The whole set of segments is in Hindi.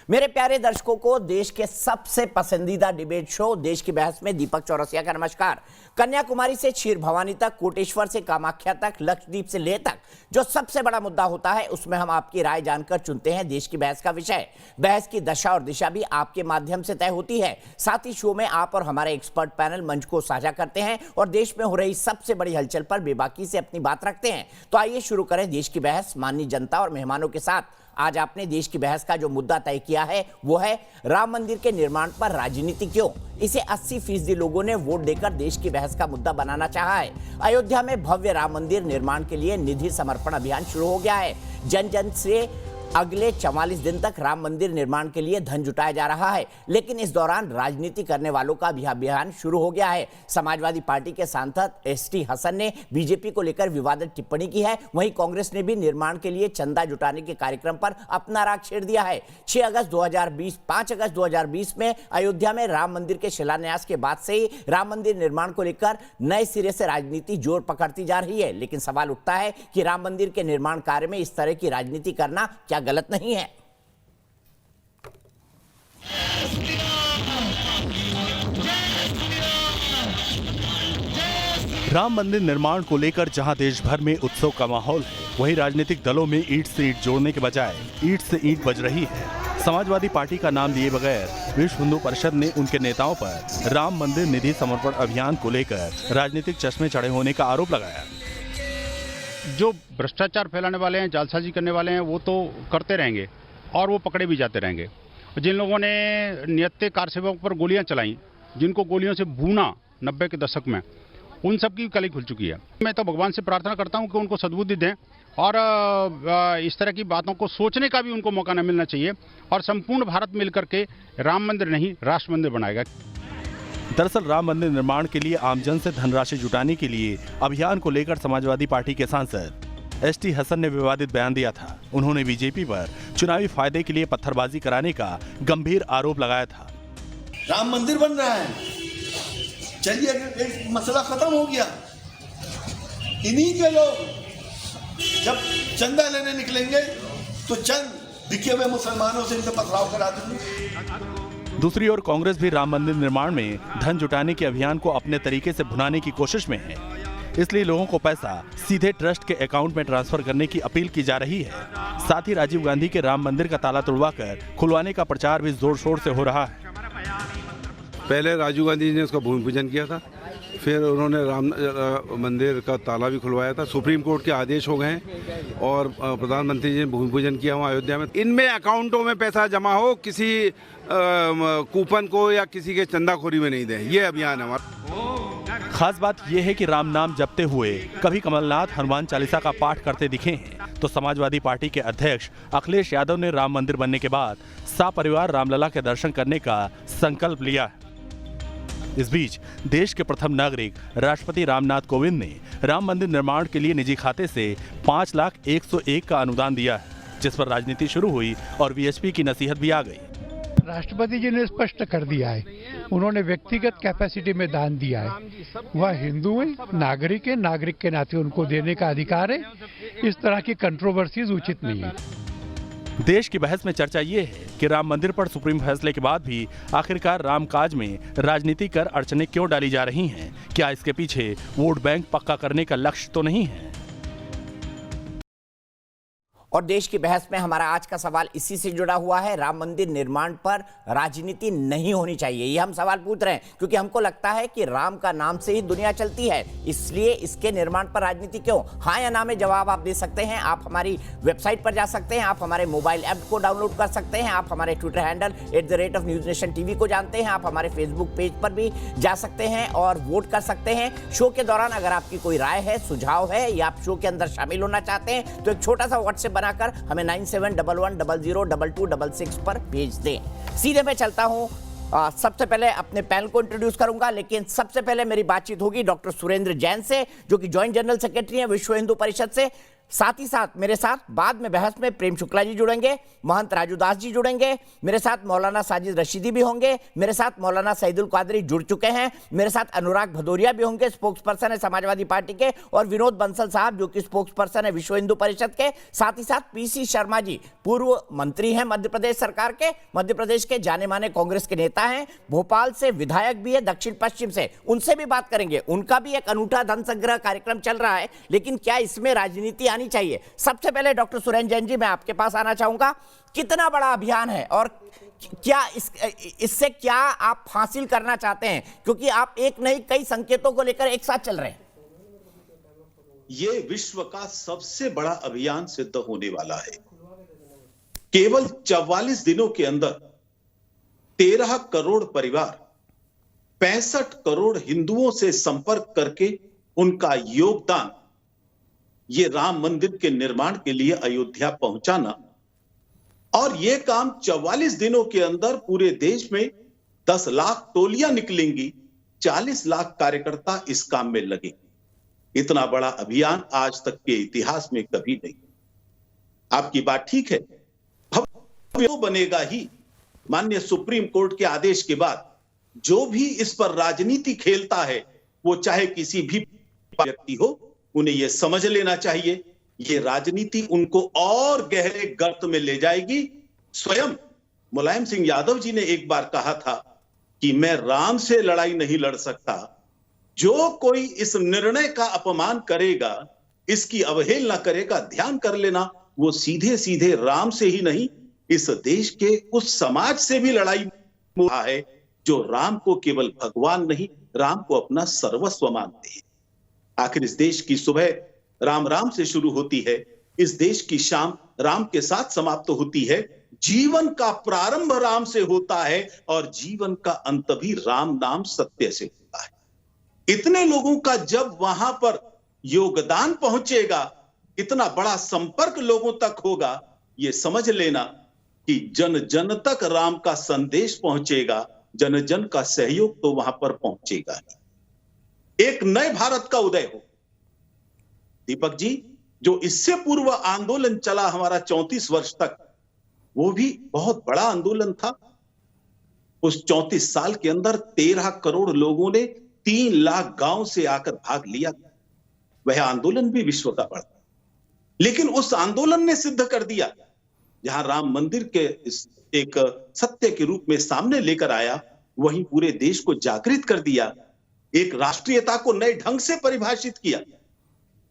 मेरे प्यारे दर्शकों को देश के सबसे पसंदीदा डिबेट शो देश की बहस में दीपक चौरसिया का नमस्कार। कन्याकुमारी से क्षीर भवानी तक, कोटेश्वर से कामाख्या तक, लक्षद्वीप से लेह तक जो सबसे बड़ा मुद्दा होता है उसमें हम आपकी राय जानकर चुनते हैं देश की बहस का विषय। बहस की दशा और दिशा भी आपके माध्यम से तय होती है। साथ ही शो में आप और हमारे एक्सपर्ट पैनल मंच को साझा करते हैं और देश में हो रही सबसे बड़ी हलचल पर बेबाकी से अपनी बात रखते हैं। तो आइए शुरू करें देश की बहस माननीय जनता और मेहमानों के साथ। आज आपने देश की बहस का जो मुद्दा तय किया है वो है राम मंदिर के निर्माण पर राजनीति क्यों। इसे 80% लोगों ने वोट देकर देश की बहस का मुद्दा बनाना चाहा है। अयोध्या में भव्य राम मंदिर निर्माण के लिए निधि समर्पण अभियान शुरू हो गया है। जन जन से अगले 44 दिन तक राम मंदिर निर्माण के लिए धन जुटाया जा रहा है, लेकिन इस दौरान राजनीति करने वालों का भी अभियान शुरू हो गया है। समाजवादी पार्टी के सांसद एसटी हसन ने बीजेपी को लेकर विवादित टिप्पणी की है। वहीं कांग्रेस ने भी निर्माण के लिए चंदा जुटाने के कार्यक्रम पर अपना राग छेड़ दिया है। 5 अगस्त 2020 में अयोध्या में राम मंदिर के शिलान्यास के बाद से ही राम मंदिर निर्माण को लेकर नए सिरे से राजनीति जोर पकड़ती जा रही है। लेकिन सवाल उठता है कि राम मंदिर के निर्माण कार्य में इस तरह की राजनीति करना क्या गलत नहीं है। राम मंदिर निर्माण को लेकर जहां देश भर में उत्सव का माहौल है, वहीं राजनीतिक दलों में ईंट से ईंट जोड़ने के बजाय ईंट से ईंट बज रही है। समाजवादी पार्टी का नाम लिए बगैर विश्व हिंदू परिषद ने उनके नेताओं पर राम मंदिर निधि समर्पण अभियान को लेकर राजनीतिक चश्मे चढ़े होने का आरोप लगाया। जो भ्रष्टाचार फैलाने वाले हैं, जालसाजी करने वाले हैं, वो तो करते रहेंगे और वो पकड़े भी जाते रहेंगे। जिन लोगों ने नियत्ते कार सेवकों पर गोलियां चलाई, जिनको गोलियों से भूना 90 के दशक में, उन सब की कली खुल चुकी है। मैं तो भगवान से प्रार्थना करता हूं कि उनको सद्बुद्धि दें और इस तरह की बातों को सोचने का भी उनको मौका न मिलना चाहिए और संपूर्ण भारत मिलकर के राम मंदिर नहीं राष्ट्र मंदिर बनाएगा। दरअसल राम मंदिर निर्माण के लिए आमजन से धनराशि जुटाने के लिए अभियान को लेकर समाजवादी पार्टी के सांसद एसटी हसन ने विवादित बयान दिया था। उन्होंने बीजेपी पर चुनावी फायदे के लिए पत्थरबाजी कराने का गंभीर आरोप लगाया था। राम मंदिर बन रहा है, चलिए एक मसला खत्म हो गया। इन्हीं के लोग जब चंदा लेने निकलेंगे तो चंद दिखे हुए मुसलमानों से इनका पथराव करा देंगे। दूसरी ओर कांग्रेस भी राम मंदिर निर्माण में धन जुटाने के अभियान को अपने तरीके से भुनाने की कोशिश में है। इसलिए लोगों को पैसा सीधे ट्रस्ट के अकाउंट में ट्रांसफर करने की अपील की जा रही है। साथ ही राजीव गांधी के राम मंदिर का ताला तुड़वाकर खुलवाने का प्रचार भी जोर शोर से हो रहा है। पहले राजीव गांधी जी ने उसका भूमि पूजन किया था, फिर उन्होंने राम मंदिर का ताला भी खुलवाया था। सुप्रीम कोर्ट के आदेश हो गए और प्रधानमंत्री जी ने भूमि पूजन किया वहाँ अयोध्या में। इनमें अकाउंटों में पैसा जमा हो, किसी कूपन को या किसी के चंदाखोरी में नहीं दे। ये अभियान है हमारा। खास बात यह है कि राम नाम जपते हुए कभी कमलनाथ हनुमान चालीसा का पाठ करते दिखे हैं, तो समाजवादी पार्टी के अध्यक्ष अखिलेश यादव ने राम मंदिर बनने के बाद सपरिवार रामलला के दर्शन करने का संकल्प लिया है। इस बीच देश के प्रथम नागरिक राष्ट्रपति रामनाथ कोविंद ने राम मंदिर निर्माण के लिए निजी खाते से 5,01,01 का अनुदान दिया है, जिस पर राजनीति शुरू हुई और वीएचपी की नसीहत भी आ गई। राष्ट्रपति जी ने स्पष्ट कर दिया है, उन्होंने व्यक्तिगत कैपेसिटी में दान दिया है। वह हिंदू है, नागरिक है, नागरिक के नाते उनको देने का अधिकार है। इस तरह की कंट्रोवर्सीज उचित नहीं है। देश की बहस में चर्चा ये है कि राम मंदिर पर सुप्रीम फैसले के बाद भी आखिरकार रामकाज में राजनीति कर अड़चनें क्यों डाली जा रही हैं? क्या इसके पीछे वोट बैंक पक्का करने का लक्ष्य तो नहीं है? और देश की बहस में हमारा आज का सवाल इसी से जुड़ा हुआ है। राम मंदिर निर्माण पर राजनीति नहीं होनी चाहिए, ये हम सवाल पूछ रहे हैं क्योंकि हमको लगता है कि राम का नाम से ही दुनिया चलती है, इसलिए इसके निर्माण पर राजनीति क्यों। हाँ या ना में जवाब आप दे सकते हैं। आप हमारी वेबसाइट पर जा सकते हैं, आप हमारे मोबाइल ऐप को डाउनलोड कर सकते हैं, आप हमारे ट्विटर हैंडल @NewsNationTV को जानते हैं, आप हमारे फेसबुक पेज पर भी जा सकते हैं और वोट कर सकते हैं। शो के दौरान अगर आपकी कोई राय है, सुझाव है या आप शो के अंदर शामिल होना चाहते हैं तो एक छोटा सा व्हाट्सएप बनाकर हमें 9711000066 पर भेज दें। सीधे मैं चलता हूं, सबसे पहले अपने पैनल को इंट्रोड्यूस करूंगा, लेकिन सबसे पहले मेरी बातचीत होगी डॉक्टर सुरेंद्र जैन से, जो कि ज्वाइंट जनरल सेक्रेटरी हैं विश्व हिंदू परिषद से। साथ ही साथ मेरे साथ बाद में बहस में प्रेम शुक्ला जी जुड़ेंगे, महंत राजू दास जी जुड़ेंगे, मेरे साथ मौलाना साजिद रशीदी भी होंगे, मेरे साथ मौलाना सईदुल कादरी जुड़ चुके हैं, मेरे साथ अनुराग भदौरिया भी होंगे, स्पोक्स पर्सन है समाजवादी पार्टी के, और विनोद बंसल साहब जो कि स्पोक्स पर्सन है विश्व हिंदू परिषद के, साथ ही साथ पीसी शर्मा जी पूर्व मंत्री हैं मध्य प्रदेश सरकार के, मध्य प्रदेश के जाने माने कांग्रेस के नेता हैं, भोपाल से विधायक भी है, दक्षिण पश्चिम से, उनसे भी बात करेंगे। उनका भी एक अनूठा धन संग्रह कार्यक्रम चल रहा है, लेकिन क्या इसमें राजनीति आनी चाहिए? सबसे पहले डॉक्टर सुरेंद्र जैन जी, मैं आपके पास आना चाहूंगा। कितना बड़ा अभियान है और क्या इससे क्या आप हासिल करना चाहते हैं, क्योंकि आप एक नहीं कई संकेतों को लेकर एक साथ चल रहे हैं? ये विश्व का सबसे बड़ा अभियान सिद्ध होने वाला है। केवल 44 दिनों के अंदर 13 करोड़ परिवार 65 करोड़ हिंदुओं से संपर्क करके उनका योगदान ये राम मंदिर के निर्माण के लिए अयोध्या पहुंचाना, और ये काम 44 दिनों के अंदर पूरे देश में 10 लाख टोलियां निकलेंगी, 40 लाख कार्यकर्ता इस काम में लगे। इतना बड़ा अभियान आज तक के इतिहास में कभी नहीं। आपकी बात ठीक है, भव्य तो बनेगा ही। माननीय सुप्रीम कोर्ट के आदेश के बाद जो भी इस पर राजनीति खेलता है, वो चाहे किसी भी व्यक्ति हो, उन्हें यह समझ लेना चाहिए ये राजनीति उनको और गहरे गर्त में ले जाएगी। स्वयं मुलायम सिंह यादव जी ने एक बार कहा था कि मैं राम से लड़ाई नहीं लड़ सकता, जो कोई इस निर्णय का अपमान करेगा, इसकी अवहेलना करेगा, ध्यान कर लेना वो सीधे सीधे राम से ही नहीं, इस देश के उस समाज से भी लड़ाई रहा है जो राम को केवल भगवान नहीं, राम को अपना सर्वस्व मानते हैं। आखिर इस देश की सुबह राम राम से शुरू होती है, इस देश की शाम राम के साथ समाप्त होती है, जीवन का प्रारंभ राम से होता है और जीवन का अंत भी राम नाम सत्य से होता है। इतने लोगों का जब वहां पर योगदान पहुंचेगा, इतना बड़ा संपर्क लोगों तक होगा, ये समझ लेना कि जन जन तक राम का संदेश पहुंचेगा, जन जन का सहयोग तो वहां पर पहुंचेगा। एक नए भारत का उदय हो। दीपक जी, जो इससे पूर्व आंदोलन चला हमारा 34 वर्ष तक, वो भी बहुत बड़ा आंदोलन था। उस 34 साल के अंदर 13 करोड़ लोगों ने 3 लाख गांव से आकर भाग लिया। वह आंदोलन भी विश्व का बड़ा, लेकिन उस आंदोलन ने सिद्ध कर दिया, जहां राम मंदिर के एक सत्य के रूप में सामने लेकर आया, वहीं पूरे देश को जागृत कर दिया, एक राष्ट्रीयता को नए ढंग से परिभाषित किया।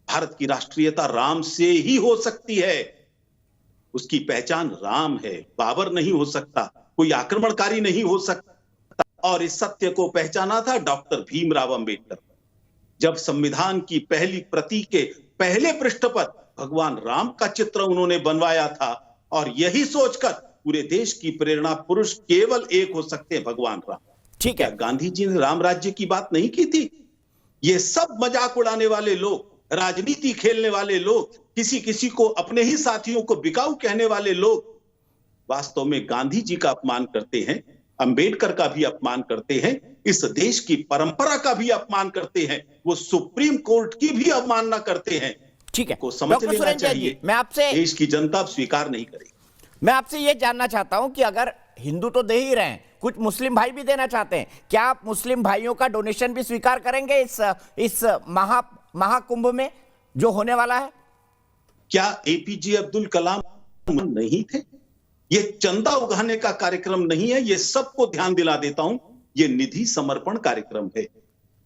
भारत की राष्ट्रीयता राम से ही हो सकती है, उसकी पहचान राम है, बाबर नहीं हो सकता, कोई आक्रमणकारी नहीं हो सकता। और इस सत्य को पहचाना था डॉक्टर भीमराव अंबेडकर, जब संविधान की पहली प्रति के पहले पृष्ठ पर भगवान राम का चित्र उन्होंने बनवाया था, और यही सोचकर पूरे देश की प्रेरणा पुरुष केवल एक हो सकते हैं, भगवान राम। ठीक है, गांधी जी ने राम राज्य की बात नहीं की थी? ये सब मजाक उड़ाने वाले लोग, राजनीति खेलने वाले लोग, किसी किसी को अपने ही साथियों को बिकाऊ कहने वाले लोग वास्तव में गांधी जी का अपमान करते हैं, अंबेडकर का भी अपमान करते हैं, इस देश की परंपरा का भी अपमान करते हैं, वो सुप्रीम कोर्ट की भी अवमानना करते हैं। ठीक है, को समझ लेना चाहिए, मैं आपसे देश की जनता स्वीकार नहीं करेगी। मैं आपसे यह जानना चाहता हूं कि अगर हिंदू तो दे ही रहे हैं, कुछ मुस्लिम भाई भी देना चाहते हैं, क्या आप मुस्लिम भाइयों का डोनेशन भी स्वीकार करेंगे इस महाकुंभ में जो होने वाला है? क्या एपीजे अब्दुल कलाम नहीं थे? ये चंदा उगाने का कार्यक्रम नहीं है, ये सबको ध्यान दिला देता हूं, ये निधि समर्पण कार्यक्रम है।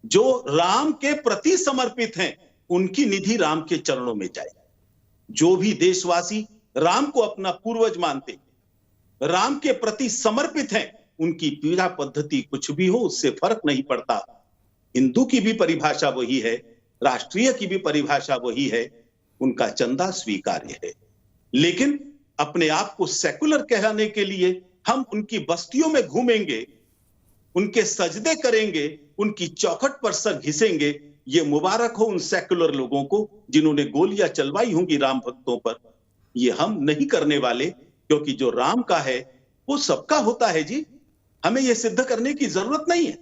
जो राम के प्रति समर्पित हैं, उनकी निधि राम के चरणों में जाए। जो भी देशवासी राम को अपना पूर्वज मानते, राम के प्रति समर्पित हैं, उनकी पूजा पद्धति कुछ भी हो उससे फर्क नहीं पड़ता। हिंदू की भी परिभाषा वही है, राष्ट्रीय की भी परिभाषा वही है, उनका चंदा स्वीकार्य है। लेकिन अपने आप को सेकुलर कहलाने के लिए हम उनकी बस्तियों में घूमेंगे, उनके सजदे करेंगे, उनकी चौखट पर सर घिसेंगे। ये मुबारक हो उन सेकुलर लोगों को जिन्होंने गोलियां चलवाई होंगी राम भक्तों पर। ये हम नहीं करने वाले, क्योंकि जो राम का है वो सबका होता है जी, हमें यह सिद्ध करने की जरूरत नहीं है।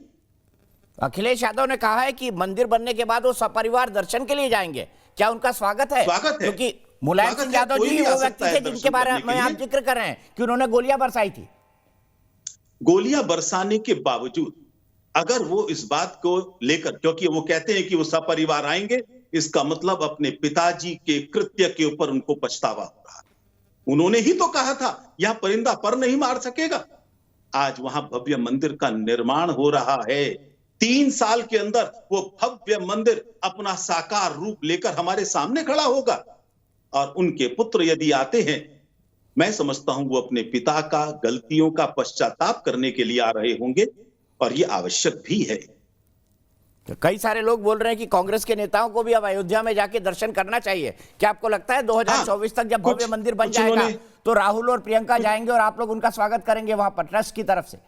अखिलेश यादव ने कहा है कि मंदिर बनने के बाद वो सपरिवार दर्शन के लिए जाएंगे, क्या उनका स्वागत है? स्वागत है। क्योंकि मुलायम सिंह यादव कोई जी भी आ वो सकता व्यक्ति है थे दर्शन जिनके बारे करने में के आप लिए। जिक्र कर रहे हैं कि उन्होंने गोलियां बरसाई थी। गोलियां बरसाने के बावजूद अगर वो इस बात को लेकर, क्योंकि वो कहते हैं कि वो सपरिवार आएंगे, इसका मतलब अपने पिताजी के कृत्य के ऊपर उनको पछतावा हो रहा है। उन्होंने ही तो कहा था यह परिंदा पर नहीं मार सकेगा। आज वहां भव्य मंदिर का निर्माण हो रहा है। 3 साल के अंदर वो भव्य मंदिर अपना साकार रूप लेकर हमारे सामने खड़ा होगा। और उनके पुत्र यदि आते हैं, मैं समझता हूं वो अपने पिता का गलतियों का पश्चाताप करने के लिए आ रहे होंगे, और ये आवश्यक भी है। तो कई सारे लोग बोल रहे हैं कि कांग्रेस के नेताओं को भी अब अयोध्या में जाके दर्शन करना चाहिए। क्या आपको लगता है 2024 तक जब भव्य मंदिर बन जाएगा तो राहुल और प्रियंका जाएंगे और आप लोग उनका स्वागत करेंगे वहां पर ट्रस्ट की तरफ से?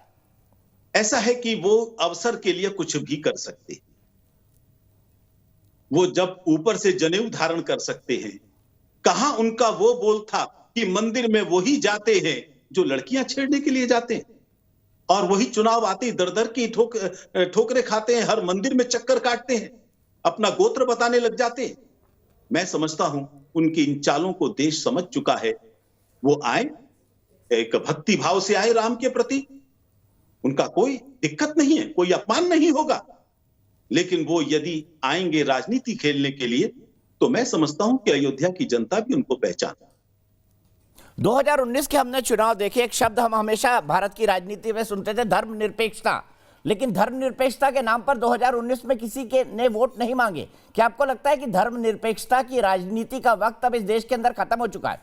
ऐसा है कि वो अवसर के लिए कुछ भी कर सकते, वो जब ऊपर से जनेऊ धारण कर सकते हैं। कहां उनका वो बोल था कि मंदिर में वही जाते हैं जो लड़कियां छेड़ने के लिए जाते हैं, और वही चुनाव आते ही दर-दर की ठोकरें खाते हैं, हर मंदिर में चक्कर काटते हैं, अपना गोत्र बताने लग जाते हैं। मैं समझता हूं उनकी इन चालों को देश समझ चुका है। वो आए, एक भक्ति भाव से आए राम के प्रति, उनका कोई दिक्कत नहीं है, कोई अपमान नहीं होगा। लेकिन वो यदि आएंगे राजनीति खेलने के लिए, तो मैं समझता हूं कि अयोध्या की जनता भी उनको पहचाने। 2019 के हमने चुनाव देखे, एक शब्द हम हमेशा भारत की राजनीति में सुनते थे, धर्मनिरपेक्षता। लेकिन धर्मनिरपेक्षता के नाम पर 2019 में किसी के ने वोट नहीं मांगे। क्या आपको लगता है कि धर्मनिरपेक्षता की राजनीति का वक्त अब इस देश के अंदर खत्म हो चुका है?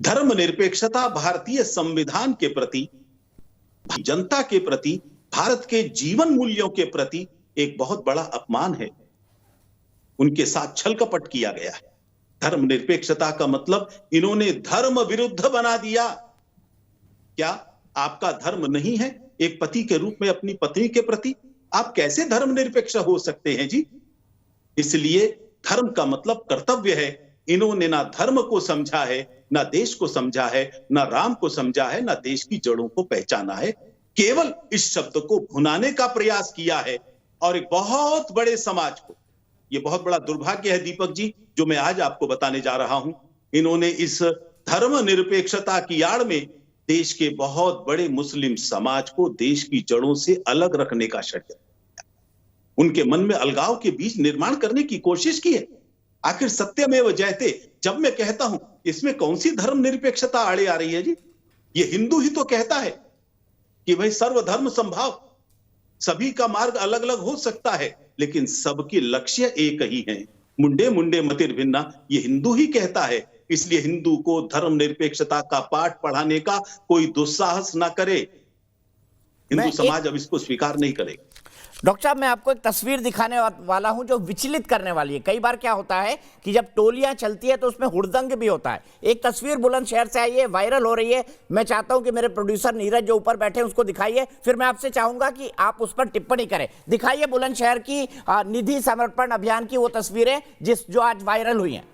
धर्मनिरपेक्षता भारतीय संविधान के प्रति, जनता के प्रति, भारत के जीवन मूल्यों के प्रति एक बहुत बड़ा अपमान है। उनके साथ छल कपट किया गया है। धर्मनिरपेक्षता का मतलब इन्होंने धर्म विरुद्ध बना दिया। क्या आपका धर्म नहीं है एक पति के रूप में अपनी पत्नी के प्रति? आप कैसे धर्मनिरपेक्ष हो सकते हैं जी? इसलिए धर्म का मतलब कर्तव्य है। इन्होंने ना धर्म को समझा है, ना देश को समझा है, ना राम को समझा है, ना देश की जड़ों को पहचाना है। केवल इस शब्द को भुनाने का प्रयास किया है, और एक बहुत बड़े समाज को, ये बहुत बड़ा दुर्भाग्य है दीपक जी, जो मैं आज आपको बताने जा रहा हूं। इन्होंने इस धर्मनिरपेक्षता की आड़ में देश के बहुत बड़े मुस्लिम समाज को देश की जड़ों से अलग रखने का षड्यंत्र किया। उनके मन में अलगाव के बीज निर्माण करने की कोशिश की है। आखिर सत्यमेव जयते जब मैं कहता हूं, इसमें कौन सी धर्मनिरपेक्षता आड़े आ रही है जी? ये हिंदू ही तो कहता है कि भाई सर्वधर्म संभाव, सभी का मार्ग अलग अलग हो सकता है, लेकिन सबके लक्ष्य एक ही है। मुंडे मुंडे मतिर भिन्ना, ये हिंदू ही कहता है। इसलिए हिंदू को धर्मनिरपेक्षता का पाठ पढ़ाने का कोई दुस्साहस ना करे। हिंदू समाज अब इसको स्वीकार नहीं करेगा। डॉक्टर साहब, मैं आपको एक तस्वीर दिखाने वाला हूं जो विचलित करने वाली है। कई बार क्या होता है कि जब टोलियां चलती है तो उसमें हुड़दंग भी होता है। एक तस्वीर बुलंदशहर से आई है, वायरल हो रही है। मैं चाहता हूं कि मेरे प्रोड्यूसर नीरज जो ऊपर बैठे हैं उसको दिखाइए, फिर मैं आपसे चाहूंगा कि आप उस पर टिप्पणी करें। दिखाइए बुलंदशहर की निधि समर्पण अभियान की वो तस्वीरें जो आज वायरल हुई हैं।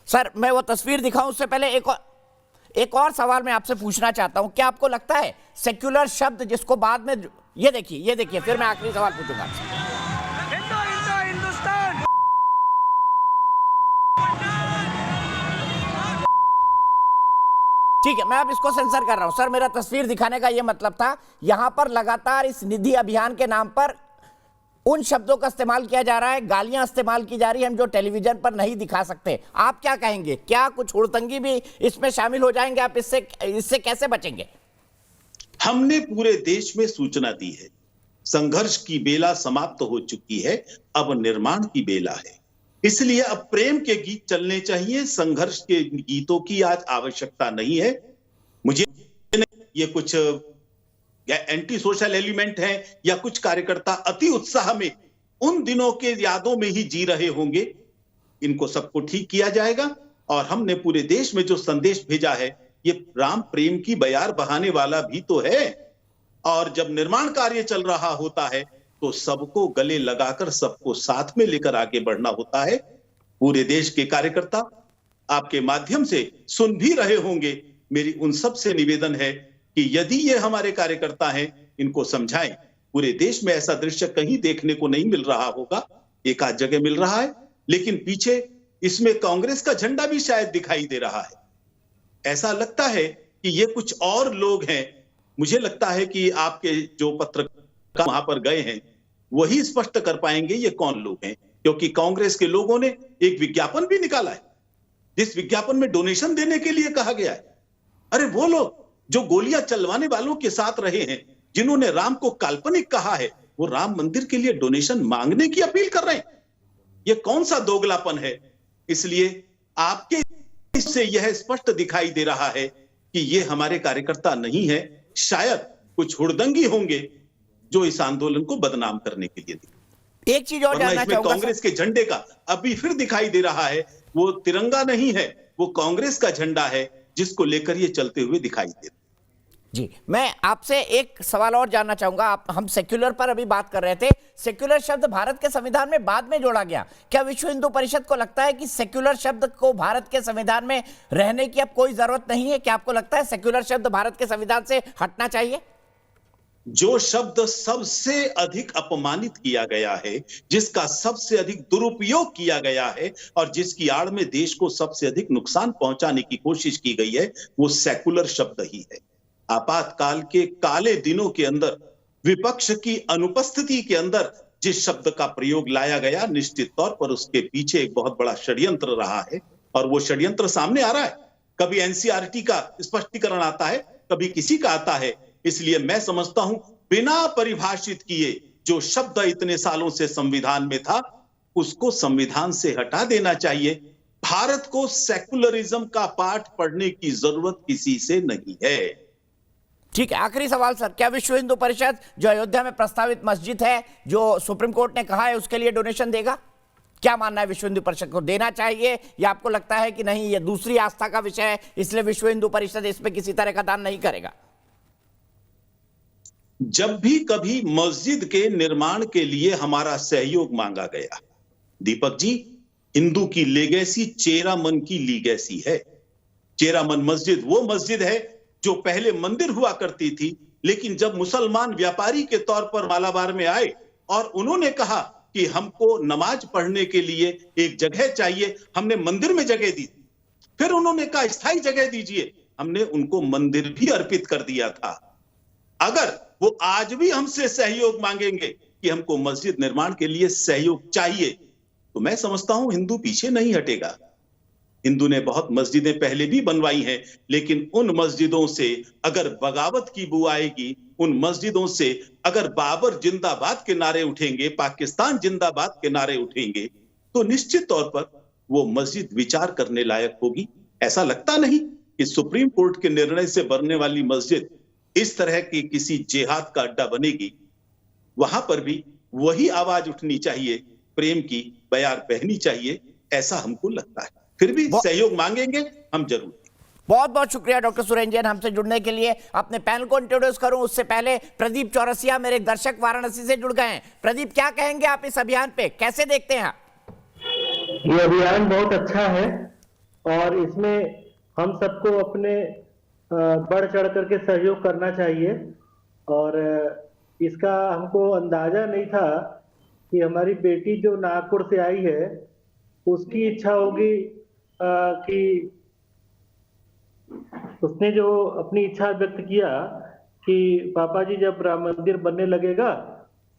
सर, मैं वो तस्वीर दिखाऊं उससे पहले एक और सवाल मैं आपसे पूछना चाहता हूं। क्या आपको लगता है सेक्युलर शब्द जिसको बाद में, ये देखिए फिर मैं आखिरी सवाल पूछूंगा आपसे। ठीक है, मैं अब इसको सेंसर कर रहा हूं। सर, मेरा तस्वीर दिखाने का यह मतलब था, यहां पर लगातार इस निधि अभियान के नाम पर उन शब्दों का इस्तेमाल किया जा रहा है, गालियां इस्तेमाल की जा रही है, हम जो टेलीविजन पर नहीं दिखा सकते। आप क्या कहेंगे? क्या कुछ हुड़दंगी भी इसमें शामिल हो जाएंगे? आप इससे कैसे बचेंगे? हमने पूरे देश में सूचना दी है, संघर्ष की बेला समाप्त हो चुकी है, अब निर्माण की बेला है। इसलिए अब प्रेम के गीत चलने चाहिए, संघर्ष के गीतों की आज आवश्यकता नहीं है। मुझे ये कुछ या एंटी सोशल एलिमेंट है या कुछ कार्यकर्ता अति उत्साह में उन दिनों के यादों में ही जी रहे होंगे। इनको सबको ठीक किया जाएगा। और हमने पूरे देश में जो संदेश भेजा है, ये राम प्रेम की बयार बहाने वाला भी तो है। और जब निर्माण कार्य चल रहा होता है तो सबको गले लगाकर सबको साथ में लेकर आगे बढ़ना होता है। पूरे देश के कार्यकर्ता आपके माध्यम से सुन भी रहे होंगे। मेरी उन सब से निवेदन है कि यदि ये हमारे कार्यकर्ता हैं, इनको समझाएं। पूरे देश में ऐसा दृश्य कहीं देखने को नहीं मिल रहा होगा, एक आध जगह मिल रहा है, लेकिन पीछे इसमें कांग्रेस का झंडा भी शायद दिखाई दे रहा है। ऐसा लगता है कि ये कुछ और लोग हैं। मुझे लगता है कि आपके जो पत्रकार वहां पर गए हैं वही स्पष्ट कर पाएंगे ये कौन लोग हैं, क्योंकि कांग्रेस के लोगों ने एक विज्ञापन भी निकाला है, जिस विज्ञापन में डोनेशन देने के लिए कहा गया है। अरे वो लोग जो गोलियां चलवाने वालों के साथ रहे हैं, जिन्होंने राम को काल्पनिक कहा है, वो राम मंदिर के लिए डोनेशन मांगने की अपील कर रहे हैं। ये कौन सा दोगलापन है? इसलिए आपके इससे यह स्पष्ट दिखाई दे रहा है कि ये हमारे कार्यकर्ता नहीं है, शायद कुछ हुड़दंगी होंगे जो इस आंदोलन को बदनाम करने के लिए। एक चीज और जानना इसमें चाहूंगा, कांग्रेस के झंडे का अभी फिर दिखाई दे रहा है, वो तिरंगा नहीं है, वो कांग्रेस का झंडा है जिसको लेकर ये चलते हुए दिखाई दे रहा है। जी मैं आपसे एक सवाल और जानना चाहूंगा। हम सेक्युलर पर अभी बात कर रहे थे। सेक्युलर शब्द भारत के संविधान में बाद में जोड़ा गया। क्या विश्व हिंदू परिषद को लगता है कि सेक्युलर शब्द को भारत के संविधान में रहने की अब कोई जरूरत नहीं है? क्या आपको लगता है सेक्युलर शब्द भारत के संविधान से हटना चाहिए? जो शब्द सबसे अधिक अपमानित किया गया है, जिसका सबसे अधिक दुरुपयोग किया गया है और जिसकी आड़ में देश को सबसे अधिक नुकसान पहुंचाने की कोशिश की गई है, वो सेक्युलर शब्द ही है। आपातकाल के काले दिनों के अंदर, विपक्ष की अनुपस्थिति के अंदर जिस शब्द का प्रयोग लाया गया, निश्चित तौर पर उसके पीछे एक बहुत बड़ा षड्यंत्र रहा है और वो षड्यंत्र सामने आ रहा है। कभी एनसीईआरटी का स्पष्टीकरण आता है, कभी किसी का आता है। इसलिए मैं समझता हूं बिना परिभाषित किए जो शब्द इतने सालों से संविधान में था, उसको संविधान से हटा देना चाहिए। भारत को सेकुलरिज्म का पाठ पढ़ने की जरूरत किसी से नहीं है। ठीक है, आखिरी सवाल सर, क्या विश्व हिंदू परिषद जो अयोध्या में प्रस्तावित मस्जिद है, जो सुप्रीम कोर्ट ने कहा है, उसके लिए डोनेशन देगा? क्या मानना है विश्व हिंदू परिषद को, देना चाहिए या आपको लगता है कि नहीं ये दूसरी आस्था का विषय है इसलिए विश्व हिंदू परिषद इस पे किसी तरह का दान नहीं करेगा? जब भी कभी मस्जिद के निर्माण के लिए हमारा सहयोग मांगा गया, दीपक जी, हिंदू की लेगेसी चेरामन की लीगेसी है। चेरामन मस्जिद वो मस्जिद है जो पहले मंदिर हुआ करती थी, लेकिन जब मुसलमान व्यापारी के तौर पर मालाबार में आए और उन्होंने कहा कि हमको नमाज पढ़ने के लिए एक जगह चाहिए, हमने मंदिर में जगह दी। फिर उन्होंने कहा स्थायी जगह दीजिए, हमने उनको मंदिर भी अर्पित कर दिया था। अगर वो आज भी हमसे सहयोग मांगेंगे कि हमको मस्जिद निर्माण के लिए सहयोग चाहिए, तो मैं समझता हूं हिंदू पीछे नहीं हटेगा। हिंदू ने बहुत मस्जिदें पहले भी बनवाई हैं, लेकिन उन मस्जिदों से अगर बगावत की बू आएगी, उन मस्जिदों से अगर बाबर जिंदाबाद के नारे उठेंगे, पाकिस्तान जिंदाबाद के नारे उठेंगे, तो निश्चित तौर पर वो मस्जिद विचार करने लायक होगी। ऐसा लगता नहीं कि सुप्रीम कोर्ट के निर्णय से बनने वाली मस्जिद इस तरह की किसी जिहाद का अड्डा बनेगी। वहां पर भी वही आवाज उठनी चाहिए, प्रेम की बयार बहनी चाहिए, ऐसा हमको लगता है। फिर भी सहयोग मांगेंगे हम जरूर। बहुत बहुत शुक्रिया डॉक्टर सुरेंद्र जैन हमसे जुड़ने के लिए। अपने पैनल को इंट्रोड्यूस करूं उससे पहले प्रदीप चौरसिया मेरे दर्शक वाराणसी से जुड़ गए हैं। प्रदीप, क्या कहेंगे आप इस अभियान पे, कैसे देखते हैं आप? ये अभियान बहुत अच्छा है और इसमें हम सबको अपने बढ़ चढ़ करके सहयोग करना चाहिए। और इसका हमको अंदाजा नहीं था कि हमारी बेटी जो नागपुर से आई है उसकी इच्छा होगी कि उसने जो अपनी इच्छा व्यक्त किया कि पापा जी जब राम मंदिर बनने लगेगा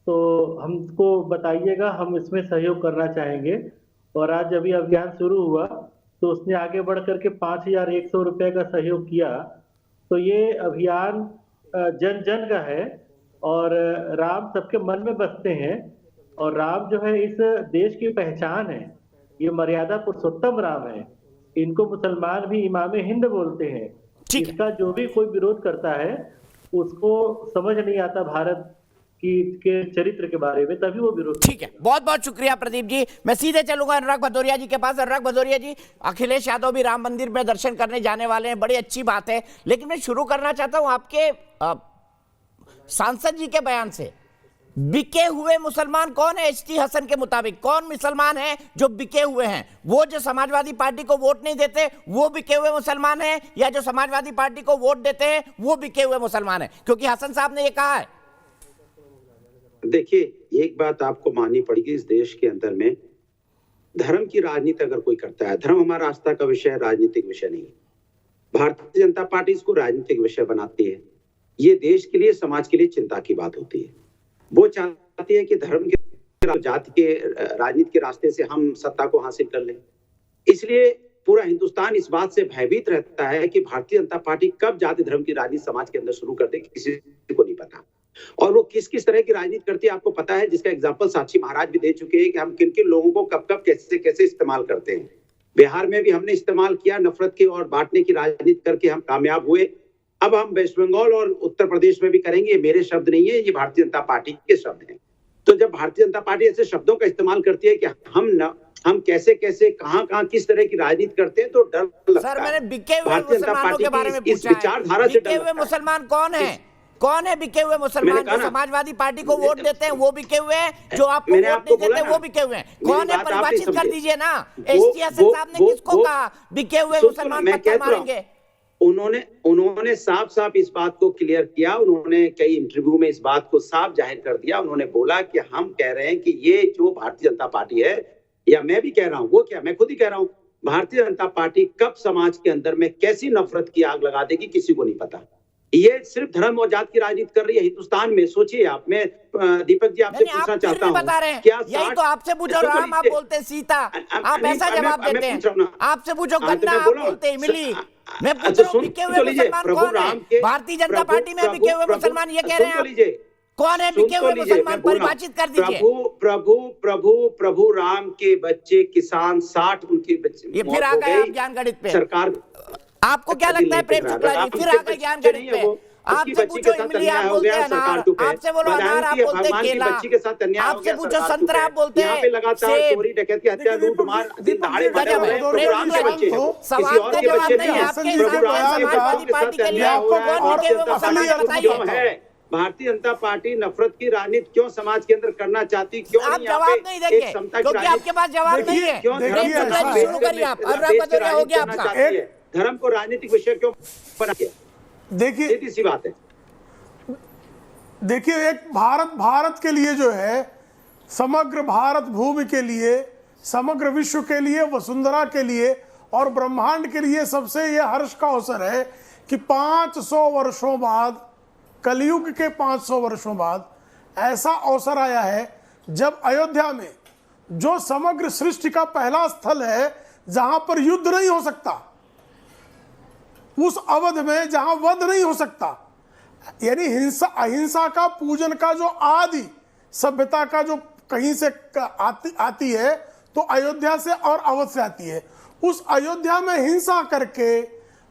तो हमको बताइएगा, हम इसमें सहयोग करना चाहेंगे। और आज जब ये अभियान शुरू हुआ तो उसने आगे बढ़ करके 5,100 रुपए का सहयोग किया। तो ये अभियान जन जन का है और राम सबके मन में बसते हैं और राम जो है इस देश की पहचान है। ये मर्यादा पुरुषोत्तम राम है, इनको मुसलमान भी इमाम हिंद बोलते हैं। इसका जो भी कोई विरोध करता है उसको समझ नहीं आता भारत के चरित्र के बारे में, तभी वो विरोध। ठीक है, बहुत बहुत शुक्रिया प्रदीप जी। मैं सीधे चलूंगा अनुराग भदौरिया जी के पास। अनुराग भदौरिया जी, अखिलेश यादव भी राम मंदिर में दर्शन करने जाने वाले हैं, बड़ी अच्छी बात है, लेकिन मैं शुरू करना चाहता हूं आपके सांसद जी के बयान से। बिके हुए मुसलमान कौन है? एचटी हसन के मुताबिक कौन मुसलमान है जो बिके हुए हैं? वो जो समाजवादी पार्टी को वोट नहीं देते वो बिके हुए मुसलमान है, या जो समाजवादी पार्टी को वोट देते हैं वो बिके हुए मुसलमान है? क्योंकि हसन साहब ने ये कहा है। देखिए, एक बात आपको माननी पड़ेगी, इस देश के अंदर में धर्म की राजनीति अगर कोई करता है, धर्म हमारा आस्था का विषय है, राजनीतिक विषय नहीं है। भारतीय जनता पार्टी इसको राजनीतिक विषय बनाती है। ये देश के लिए, समाज के लिए चिंता की बात होती है। वो चाहती है कि धर्म के, जाति के, राजनीति के रास्ते से हम सत्ता को हासिल कर लें। इसलिए पूरा हिंदुस्तान इस बात से भयभीत रहता है कि भारतीय जनता पार्टी कब जाति धर्म की राजनीति समाज के अंदर शुरू कर दे, किसी को नहीं पता। और वो किस किस तरह की राजनीति करती है आपको पता है, जिसका एग्जाम्पल साक्षी महाराज भी दे चुके हैं कि हम किन किन लोगों को कब कब कैसे कैसे इस्तेमाल करते हैं। बिहार में भी हमने इस्तेमाल किया, नफरत की और बांटने की राजनीति करके हम कामयाब हुए। अब हम वेस्ट बंगाल और उत्तर प्रदेश में भी करेंगे। ये मेरे शब्द नहीं है, ये भारतीय जनता पार्टी के शब्द हैं। तो जब भारतीय जनता पार्टी ऐसे शब्दों का इस्तेमाल करती है कि हम कैसे कैसे कहाँ किस तरह की राजनीति करते हैं, तो डर लगता है। सर, मैंने बिके हुए मुसलमानों के बारे में पूछा है। विचारधारा से बिके हुए मुसलमान कौन है? कौन है बिके हुए मुसलमान? जो समाजवादी पार्टी को वोट देते हैं वो बिके हुए हैं, जो आपको वोट नहीं देते वो बिके हुए हैं। कौन है? परिभाषित कर दीजिए ना। एचटी हसन साहब ने किसको कहा बिके हुए मुसलमान पत्थर मारेंगे? उन्होंने साफ साफ इस बात को क्लियर किया। उन्होंने कई इंटरव्यू में इस बात को साफ जाहिर कर दिया। उन्होंने बोला कि हम कह रहे हैं कि ये जो भारतीय जनता पार्टी है, या मैं भी कह रहा हूं, वो क्या, मैं खुद ही कह रहा हूं, भारतीय जनता पार्टी कब समाज के अंदर में कैसी नफरत की आग लगा देगी किसी को नहीं पता। ये सिर्फ धर्म और जात की राजनीति कर रही है हिंदुस्तान में। सोचिए आप, मैं दीपक जी आपसे पूछना चाहता हूँ, क्या यही तो आपसे पूछो राम आप बोलते हैं सीता, आप ऐसा जवाब देते हैं। आपसे पूछो गन्ना आप बोलते हैं इमली। मैं पूछ रहा हूँ बिके हुए मुसलमान कौन है? भारतीय जनता पार्टी में बिके हुए मुसलमान ये कह रहे हैं, कौन है बिके हुए मुसलमान? परिभाषित कर दीजिए। प्रभु राम के बच्चे किसान 60 उनके बच्चे। ये फिर आ गए आप ज्ञान गणित पे। सरकार, आपको क्या लगता है प्रेम शुक्ला जी, फिर आ गए ज्ञान गणित पे? आपसे पूछो इमली आप बोलते हैं अनार, आपसे बोलो अनार आप बोलते हैं केला, आपसे पूछो संतरा आप बोलते हैं सेब। सवाल का जवाब नहीं है आपके हिसाब से समाजवादी पार्टी के लिए कौन बिके हुए मुसलमान बताइए। भारतीय जनता पार्टी नफरत की राजनीति क्यों समाज के अंदर करना चाहती, क्यों आप जवाब नहीं देंगे क्योंकि आपके पास जवाब नहीं है। शुरू करिए आप। हो गया आपका। धर्म को राजनीतिक विषय क्यों बना दिया? देखिए सी बात है। देखिए, एक भारत के लिए जो है, समग्र भारत भूमि के लिए, समग्र विश्व के लिए, वसुंधरा के लिए और ब्रह्मांड के लिए सबसे ये हर्ष का अवसर है कि 500 वर्षों बाद, कलयुग के 500 वर्षों बाद ऐसा अवसर आया है जब अयोध्या में, जो समग्र सृष्टि का पहला स्थल है जहां पर युद्ध नहीं हो सकता, उस अवध में जहां वध नहीं हो सकता, यानी अहिंसा का पूजन का जो आदि सभ्यता का जो कहीं से आती है तो अयोध्या से और अवध से आती है। उस अयोध्या में हिंसा करके,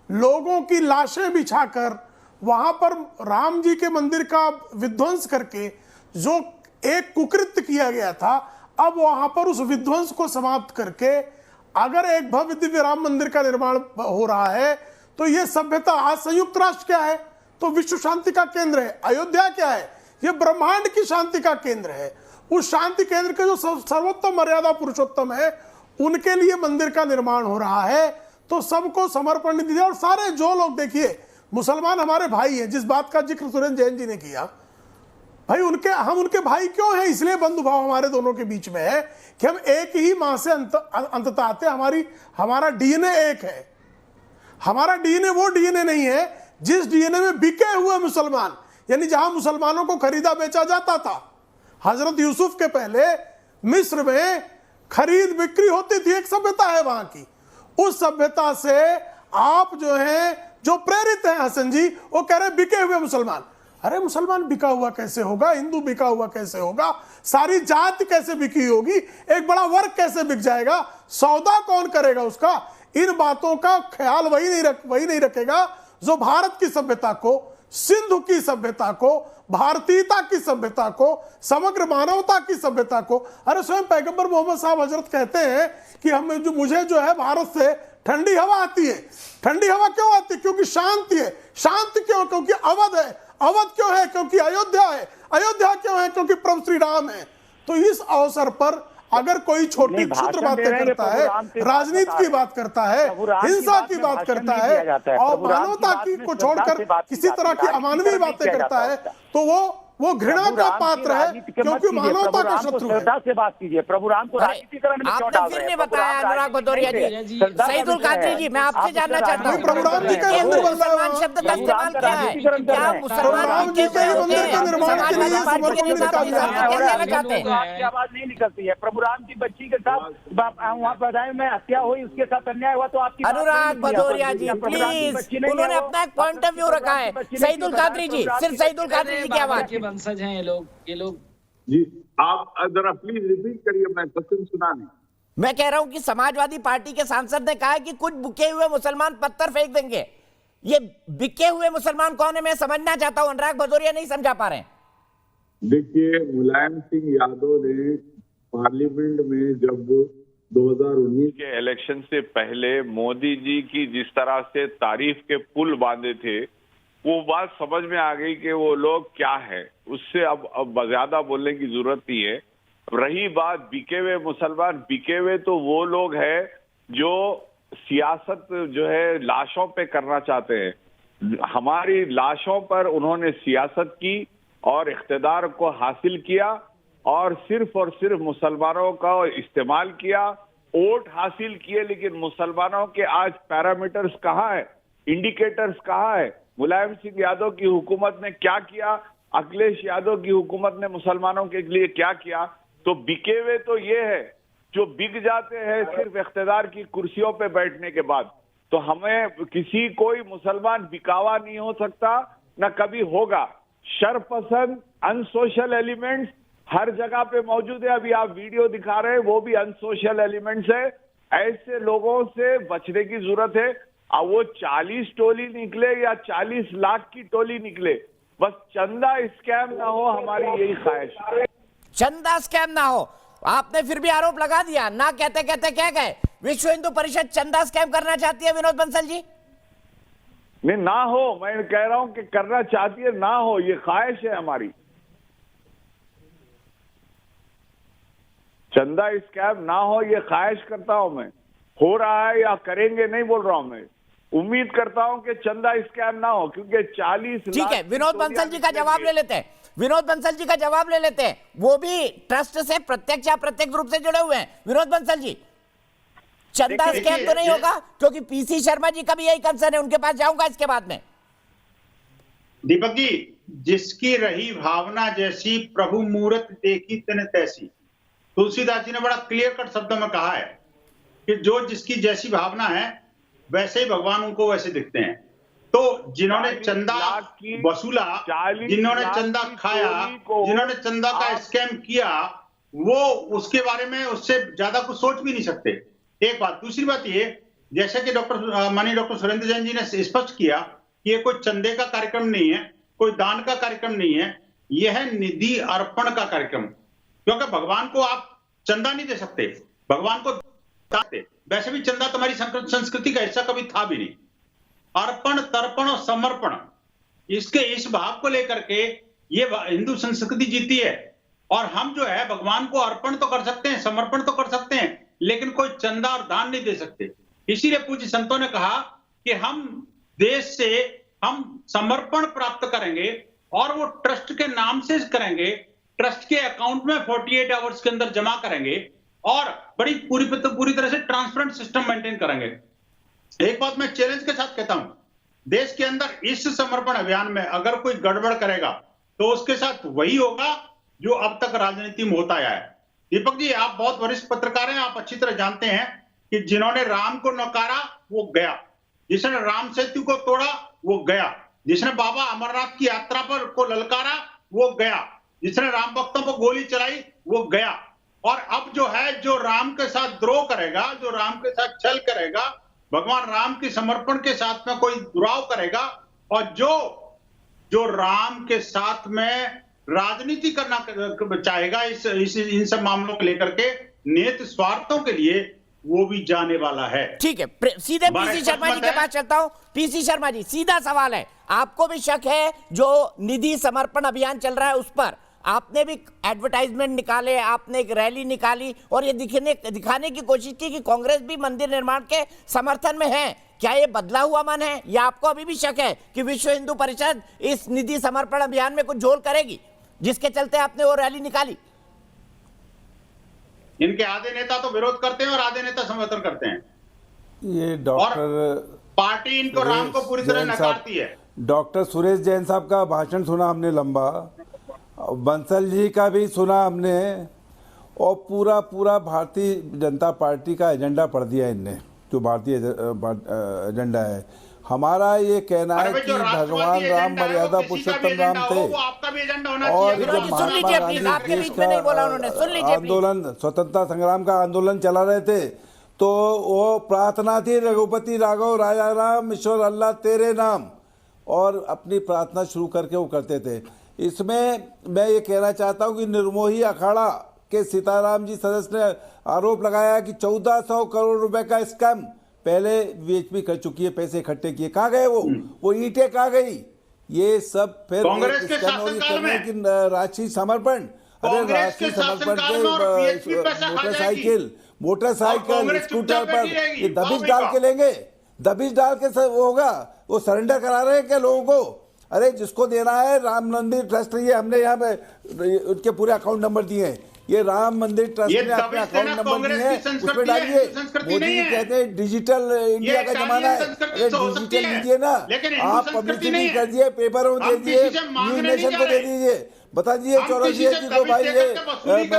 लोगों की लाशें बिछाकर, वहां पर राम जी के मंदिर का विध्वंस करके जो एक कुकृत्य किया गया था, अब वहां पर उस विध्वंस को समाप्त करके अगर एक भव्य दिव्य राम मंदिर का निर्माण हो रहा है तो ये सभ्यता, आज संयुक्त राष्ट्र क्या है? तो विश्व शांति का केंद्र है। अयोध्या क्या है? ये ब्रह्मांड की शांति का केंद्र है। उस शांति केंद्र के जो सर्वोत्तम मर्यादा पुरुषोत्तम है, उनके लिए मंदिर का निर्माण हो रहा है। तो सबको समर्पण दीजिए। और सारे जो लोग, देखिए, मुसलमान हमारे भाई हैं, जिस बात का जिक्र सुरेंद्र जैन जी ने किया, भाई हम उनके भाई क्यों हैं? इसलिए बंधु भाव हमारे दोनों के बीच में है कि हम एक ही मां से अंततः आते, हमारा डीएनए एक है। हमारा डीएनए वो डीएनए नहीं है जिस डीएनए में बिके हुए मुसलमान, यानी जहां मुसलमानों को खरीदा बेचा जाता था। हजरत यूसुफ के पहले मिस्र में खरीद बिक्री होती थी, एक सभ्यता है वहां की। उस सभ्यता से आप जो हैं, जो प्रेरित हैं हसन जी, वो कह रहे बिके हुए मुसलमान। अरे मुसलमान बिका हुआ कैसे होगा? हिंदू बिका हुआ कैसे होगा? सारी जाति कैसे बिकी होगी? एक बड़ा वर्ग कैसे बिक जाएगा? सौदा कौन करेगा उसका? इन बातों का ख्याल वही नहीं रखेगा जो भारत की सभ्यता को, सिंधु की सभ्यता को, भारतीयता की सभ्यता को, समग्र मानवता की सभ्यता को। अरे स्वयं पैगंबर मोहम्मद साहब हजरत कहते हैं कि मुझे जो है भारत से ठंडी हवा आती है। ठंडी हवा क्यों आती है? क्योंकि शांति है। शांति क्यों? क्योंकि अवध है। अवध क्यों है? क्योंकि अयोध्या है। अयोध्या क्यों है? क्योंकि प्रभु श्री राम है। तो इस अवसर पर अगर कोई छोटी क्षुद्र बातें करता है, राजनीति की बात करता है, हिंसा की बात करता है और मानवता की को छोड़कर किसी तरह की अमानवीय बातें करता है, तो वो घृणा का पात्र है, क्योंकि मानवता का शत्रु है। से बात कीजिए, प्रभु राम को राजनीतिकरण में क्यों डाल रहे हैं? आपने बताया अनुराग भदौरिया जी, सईदुल कादरी जी, मैं आपसे जानना चाहता हूँ, प्रभु राम जी का मुसलमान शब्द का इस्तेमाल क्या है? क्या मुसलमान जी के मंदिर के निर्माण के लिए समर्पण चाहते हैं? आपकी आवाज नहीं निकलती है। प्रभु राम की बच्ची के साथ वहाँ बधाई में हत्या हुई, उसके साथ अन्याय हुआ, तो आपकी अनुराग भदौरिया जी प्लीज, उन्होंने अपना एक पॉइंट ऑफ व्यू रखा है। सईदुल कादरी जी, सिर्फ सईदुल कादरी जी की आवाज। वंशज हैं ये लोग जी, आप जरा प्लीज रिपीट करिए, मैं क्वेश्चन सुना नहीं। मैं कह रहा हूं कि समाजवादी पार्टी के सांसद ने कहा है कि कुछ बिके हुए मुसलमान पत्थर फेंक देंगे। ये बिके हुए मुसलमान कौन है मैं समझना चाहता हूं, अनुराग भदौरिया नहीं समझा पा रहे हैं। देखिए, मुलायम सिंह यादव ने पार्लियामेंट में जब 2019 के इलेक्शन से पहले मोदी जी की जिस तरह से तारीफ के पुल बांधे थे, वो बात समझ में आ गई कि वो लोग क्या है। उससे अब ज्यादा बोलने की जरूरत नहीं है। रही बात बिके हुए मुसलमान, बिके हुए तो वो लोग हैं जो सियासत जो है लाशों पे करना चाहते हैं। हमारी लाशों पर उन्होंने सियासत की और इख्तिदार को हासिल किया और सिर्फ मुसलमानों का इस्तेमाल किया, वोट हासिल किए। लेकिन मुसलमानों के आज पैरामीटर्स कहाँ है, इंडिकेटर्स कहाँ है? मुलायम सिंह यादव की हुकूमत ने क्या किया, अखिलेश यादव की हुकूमत ने मुसलमानों के लिए क्या किया? तो बिके हुए तो ये है जो बिक जाते हैं सिर्फ इख्तिदार की कुर्सियों पे बैठने के बाद। तो हमें कोई मुसलमान बिकावा नहीं हो सकता, न कभी होगा। शरपसंद अनसोशल एलिमेंट्स हर जगह पे मौजूद है। अभी आप वीडियो दिखा रहे हैं, वो भी अनसोशल एलिमेंट्स है। ऐसे लोगों से बचने की जरूरत है। अब वो 40 टोली निकले या 40 लाख की टोली निकले, बस चंदा स्कैम ना हो, हमारी यही ख्वाहिश है। चंदा स्कैम ना हो। आपने फिर भी आरोप लगा दिया, ना कहते कहते कह गए विश्व हिंदू परिषद चंदा स्कैम करना चाहती है। विनोद बंसल जी, नहीं, ना हो, मैं कह रहा हूं कि करना चाहती है, ना हो, ये ख्वाहिश है हमारी। चंदा स्कैम ना हो ये ख्वाहिश करता हूं मैं। हो रहा है या करेंगे नहीं बोल रहा हूं मैं। उम्मीद करता हूं कि चंदा स्कैम ना हो, क्योंकि 40 लाख। ठीक है, विनोद बंसल जी का जवाब ले लेते हैं। विनोद बंसल जी का जवाब ले लेते हैं। वो भी ट्रस्ट से प्रत्यक्ष या अप्रत्यक्ष रूप से जुड़े हुए हैं। विनोद बंसल जी, चंदा स्कैम तो नहीं होगा? क्योंकि पीसी शर्मा जी का भी यही कंसर्न है, उनके पास जाऊंगा इसके बाद में। दीपक जी, जिसकी रही भावना जैसी प्रभु मूरत देखी तन तैसी, तुलसीदास जी ने बड़ा क्लियर कट शब्दों में कहा है कि जो जिसकी जैसी भावना है वैसे ही भगवान उनको वैसे दिखते हैं। तो जिन्होंने चंदा वसूला, जिन्होंने चंदा खाया, जिन्होंने चंदा का स्कैम किया, वो उसके बारे में उससे ज्यादा कुछ सोच भी नहीं सकते। एक बात। दूसरी बात ये, जैसे कि डॉक्टर सुरेंद्र जैन जी ने स्पष्ट किया कि ये कोई चंदे का कार्यक्रम नहीं है, कोई दान का कार्यक्रम नहीं है, यह है निधि अर्पण का कार्यक्रम। क्योंकि भगवान को आप चंदा नहीं दे सकते, भगवान को वैसे भी चंदा तुम्हारी संस्कृति का हिस्सा कभी था भी नहीं। अर्पण, तर्पण और समर्पण, इसके इस भाव को लेकर के ये हिंदू संस्कृति जीती है। और हम जो है भगवान को अर्पण तो कर सकते हैं, समर्पण तो कर सकते हैं, लेकिन कोई चंदा और दान नहीं दे सकते। इसीलिए पूज्य संतों ने कहा कि हम देश से हम समर्पण प्राप्त करेंगे और वो ट्रस्ट के नाम से करेंगे, ट्रस्ट के अकाउंट में 48 आवर्स के अंदर जमा करेंगे और बड़ी पूरी तरह से ट्रांसपेरेंट सिस्टम मेंटेन करेंगे। एक बात मैं चैलेंज के साथ कहता हूं, देश के अंदर इस समर्पण अभियान में अगर कोई गड़बड़ करेगा तो उसके साथ वही होगा जो अब तक राजनीति में होता आया है। दीपक जी, आप बहुत वरिष्ठ पत्रकार हैं, आप अच्छी तरह जानते हैं कि जिन्होंने राम को नकारा वो गया, जिसने राम सेतु को तोड़ा वो गया, जिसने बाबा अमरनाथ की यात्रा पर को ललकारा वो गया, जिसने राम भक्तों पर गोली चलाई वो गया। और अब जो है, जो राम के साथ द्रोह करेगा, जो राम के साथ छल करेगा, भगवान राम के समर्पण के साथ में कोई दुराव करेगा और जो राम के साथ में राजनीति करना चाहेगा इन सब मामलों को लेकर के, निहित स्वार्थों के लिए, वो भी जाने वाला है। ठीक है, सीधे पीसी शर्मा जी के पास चलता हूं। पीसी शर्मा जी, सीधा सवाल है, आपको भी शक है जो निधि समर्पण अभियान चल रहा है उस पर? आपने भी एडवर्टाइजमेंट निकाले, आपने एक रैली निकाली और ये दिखाने की कोशिश की कि कांग्रेस भी मंदिर निर्माण के समर्थन में है। क्या ये बदला हुआ मन है या आपको अभी भी शक है कि विश्व हिंदू परिषद इस निधि समर्पण अभियान में कुछ झोल करेगी, जिसके चलते आपने वो रैली निकाली? इनके आधे नेता तो विरोध करते हैं और आधे नेता समर्थन करते हैं। ये डॉक्टर पार्टी इनको राम को पूरी तरह नकारती है। डॉक्टर सुरेश जैन साहब का भाषण सुना हमने लंबा, बंसल जी का भी सुना हमने, और पूरा भारतीय जनता पार्टी का एजेंडा पढ़ दिया इनने, जो भारतीय एजेंडा है। हमारा ये कहना है कि भगवान राम मर्यादा पुरुषोत्तम राम थे, और जब महात्मा गांधी देश का आंदोलन, स्वतंत्रता संग्राम का आंदोलन चला रहे थे, तो वो प्रार्थना थी रघुपति राघव राजा राम ईश्वर अल्लाह तेरे नाम, और अपनी प्रार्थना शुरू करके वो करते थे। इसमें मैं ये कहना चाहता हूँ कि निर्मोही अखाड़ा के सीताराम जी सदस्य ने आरोप लगाया कि 1400 करोड़ रुपए का स्कैम पहले वीएचपी कर चुकी है, पैसे इकट्ठे किए, कहाँ गए वो ईंटें कहाँ गई? ये सब फिर की राशि समर्पण, अरे राशि समर्पण के मोटरसाइकिल स्कूटर पर ये दबिश डाल के लेंगे, दबिश डाल के सब होगा, वो सरेंडर करा रहे हैं क्या लोगों को? अरे जिसको देना है राम मंदिर ट्रस्ट, ये हमने यहाँ पे उनके पूरे अकाउंट नंबर दिए हैं, ये राम मंदिर ट्रस्ट ने अपने अकाउंट नंबर दिए हैं, उसमें डालिए। मोदी जी कहते हैं डिजिटल इंडिया का जमाना है, अरे डिजिटल दीजिए ना, आप पब्लिसिटी कर दिए, पेपरों में दे दिए, न्यूज नेशन को दे दीजिए, बता दीजिए 84 जी को भाई ये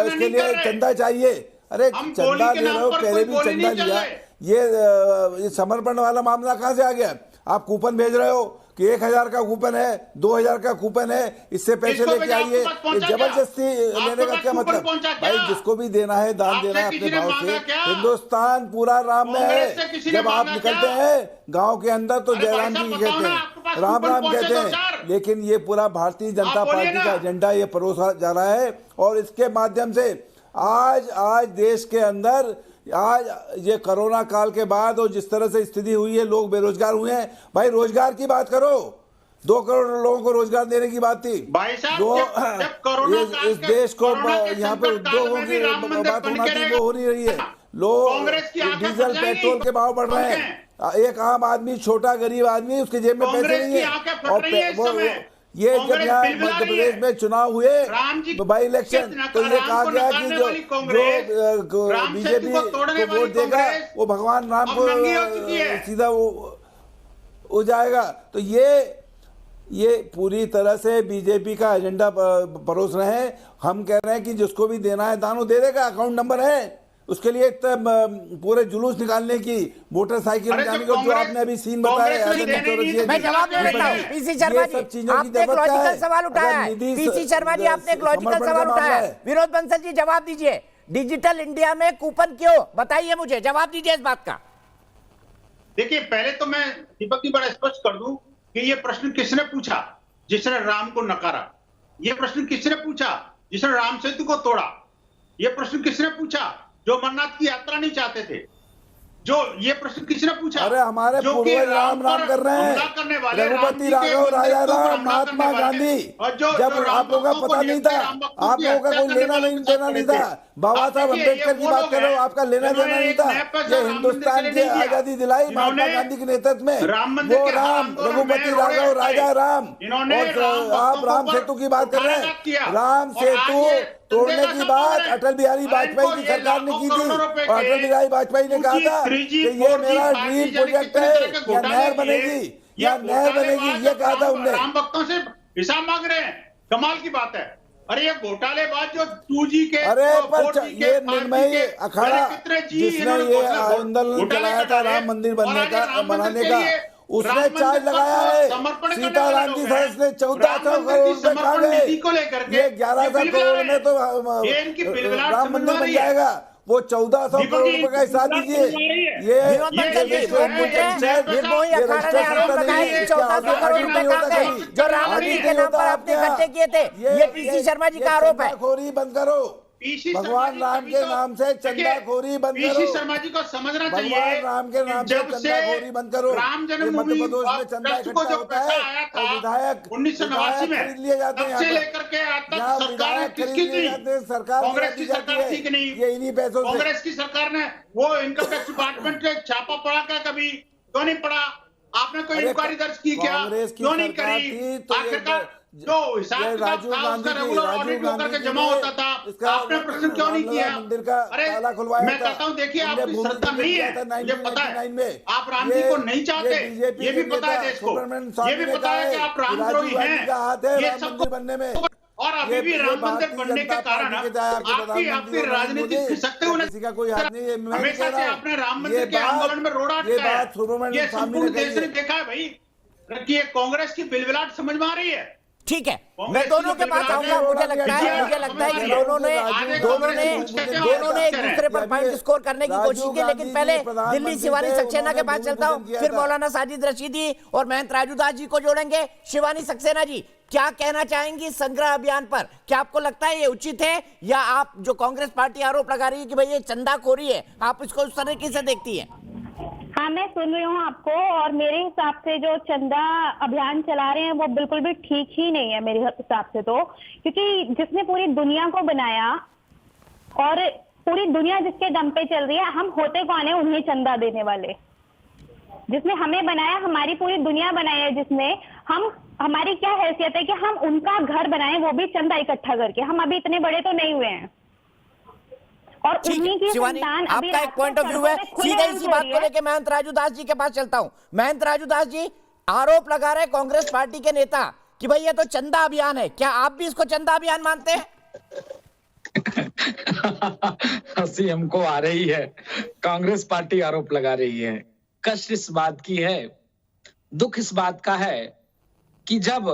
इसके लिए चंदा चाहिए। अरे चंदा ले रहे हो, पहले भी चंदा लिया, ये समर्पण वाला मामला कहाँ से आ गया? आप कूपन भेज रहे हो कि 1000 का कूपन है, 2000 का कूपन है, इससे पैसे लेके आइए, ये जबरदस्ती लेने का क्या मतलब? भाई जिसको भी देना है, दान देना है अपने भाव से। हिंदुस्तान पूरा राम में है। जब आप निकलते हैं गांव के अंदर तो जयराम जी कहते हैं, राम राम कहते हैं, लेकिन ये पूरा भारतीय जनता पार्टी का एजेंडा ये परोसा जा रहा है। और इसके माध्यम से आज देश के अंदर, आज ये कोरोना काल के बाद और जिस तरह से स्थिति हुई है, लोग बेरोजगार हुए हैं। भाई रोजगार की बात करो, 2 करोड़ लोगों को रोजगार देने की बात थी। इस देश को यहाँ पे उद्योगों की बात होना थी, वो हो नहीं रही है। लोग डीजल पेट्रोल के भाव बढ़ रहे हैं, एक आम आदमी, छोटा गरीब आदमी, उसके जेब में पैसे नहीं है। और ये जब यहाँ मध्य प्रदेश में चुनाव हुए बाई इलेक्शन, तो ये कहा गया कि जो बीजेपी को वोट देगा वो भगवान राम को सीधा हो जाएगा। तो ये पूरी तरह से बीजेपी का एजेंडा परोस रहे हैं। हम कह रहे हैं कि जिसको भी देना है दान वो दे देगा, अकाउंट नंबर है, उसके लिए पूरे जुलूस निकालने की, मोटरसाइकिल निकालने को, जो आपने अभी सीन बताया। मैं जवाब दे देता हूं। पीसी शर्मा जी, आपने एक लॉजिकल सवाल उठाया है। पीसी शर्मा जी, आपने एक लॉजिकल सवाल उठाया है। विनोद बंसल जी जवाब दीजिए, डिजिटल इंडिया में कूपन क्यों? बताइए मुझे, जवाब दीजिए इस बात का। देखिए, पहले तो मैं दीपक जी बड़ा स्पष्ट कर दूं कि ये प्रश्न किसने पूछा जिसने राम को नकारा? ये प्रश्न किसने पूछा जिसने राम सेतु को तोड़ा? ये प्रश्न किसने पूछा जो अमरनाथ की यात्रा नहीं चाहते थे? जो ये प्रश्न किसने पूछा? अरे हमारे पूर्वज राम राम कर रहे हैं, रघुपति राघव राजा राम महात्मा गांधी। जब आप लोगों का पता नहीं था, आप लोगों का कोई लेना देना नहीं था, बाबा साहब अम्बेडकर की बात करो, आपका लेना देना नहीं था। ये हिंदुस्तान की आजादी दिलाई महात्मा गांधी के नेतृत्व में, वो राम, रघुपति राघव राजा राम। और आप राम सेतु की बात कर रहे हैं, राम सेतु तोड़ने की बात अटल बिहारी वाजपेयी की सरकार ने की थी, और अटल बिहारी वाजपेयी ने कहा था कि ये मेरा ड्रीम प्रोजेक्ट है, या नहर बनेगी, या नहर बनेगी, ये कहा था उन्होंने। राम भक्तों से हिसाब मांग रहे हैं, कमाल की बात है। अरे ये घोटालेबाज जो 2G के, अरे पर ये निर्मय अखाड़ा जिसने ये आंदोलन चलाया था राम मंदिर बनाने का, उसने चार्ज लगाया है। सीताराम जी सदस्य ने 1400 करोड़ रुपए खा गए, ये 1100 करोड़ में तो राम मंदिर बन जाएगा। वो 1400 करोड़ रुपए का हिसाब दीजिए। ये जो राम मंदिर के नाम पर आपने इकट्ठे किए थे, ये पीसी शर्मा जी का आरोप है। खोरी बंद करो। पीसी भगवान राम के नाम से चंदाखोरी बंद करो। पीसी शर्मा जी को समझना चाहिए, भगवान राम के नाम से चंदाखोरी बंद करो। राम ये जन्मभूमि मध्य प्रदेश में चंदा इकट्ठा होता है और विधायक 1989 में खरीद लिए जाते हैं, तब से लेकर के आज तक सरकार किसकी थी? सरकार कांग्रेस की सरकार थी कि नहीं? ये इन्हीं पैसों से। कांग्रेस की सरकार ने वो इनकम टैक्स डिपार्टमेंट ने छापा पड़ा क्या? कभी क्यों नहीं पड़ा? आपने कोई इंक्वायरी दर्ज की क्या? क्यों नहीं करी? आखिरकार जो हिसाब किताब था उसका रेगुलर ऑडिट होकर के जमा होता था, आपने प्रश्न क्यों नहीं किया? अरे मैं कहता हूँ, देखिए आपकी श्रद्धा नहीं है, मुझे पता है। आप राम जी को नहीं चाहते, ये भी पता है देश को, ये भी पता है कि आप रामद्रोही हैं, ये सबको बनने में। और अभी भी राम मंदिर बनने के कारण आपकी राजनीति खिसकते हुए हमेशा से आपने राम मंदिर के आंदोलन में रोड़ा अटकाया है। ये संपूर्ण देश ने देखा है भाई कि ये कांग्रेस की बिलबिलाट समझ में आ रही है। ठीक है, मैं दोनों के पास आऊंगा। मुझे लगता है कि दोनों ने एक दूसरे पर पॉइंट स्कोर करने की कोशिश की, लेकिन पहले दिल्ली शिवानी सक्सेना के पास चलता हूं, फिर मौलाना साजिद रशीदी और महंत राजूदास जी को जोड़ेंगे। शिवानी सक्सेना जी, क्या कहना चाहेंगी संग्रह अभियान पर? क्या आपको लगता है ये उचित है, या आप जो कांग्रेस पार्टी आरोप लगा रही है कि भाई ये चंदाखोरी है, आप इसको उस तरीके से देखती है? हाँ, मैं सुन रही हूँ आपको, और मेरे हिसाब से जो चंदा अभियान चला रहे हैं वो बिल्कुल भी ठीक ही नहीं है मेरे हिसाब से, तो क्योंकि जिसने पूरी दुनिया को बनाया और पूरी दुनिया जिसके दम पे चल रही है, हम होते कौन है उन्हें चंदा देने वाले? जिसने हमें बनाया, हमारी पूरी दुनिया बनाई है, जिसने हमारी क्या हैसियत है कि हम उनका घर बनाए, वो भी चंदा इकट्ठा करके? हम अभी इतने बड़े तो नहीं हुए हैं। और उन्हीं की संतान अभी आपका एक पॉइंट ऑफ व्यू है। सीधे इसी बात को लेकर महंत राजूदास जी के पास चलता हूं। महंत राजूदास जी, आरोप लगा रहे कांग्रेस पार्टी के नेता कि भाई ये तो चंदा अभियान है, क्या आप भी इसको चंदा अभियान मानते हैं? हंसी हमको आ रही है, कांग्रेस पार्टी आरोप लगा रही है। कष्ट इस बात की है, दुख इस बात का है कि जब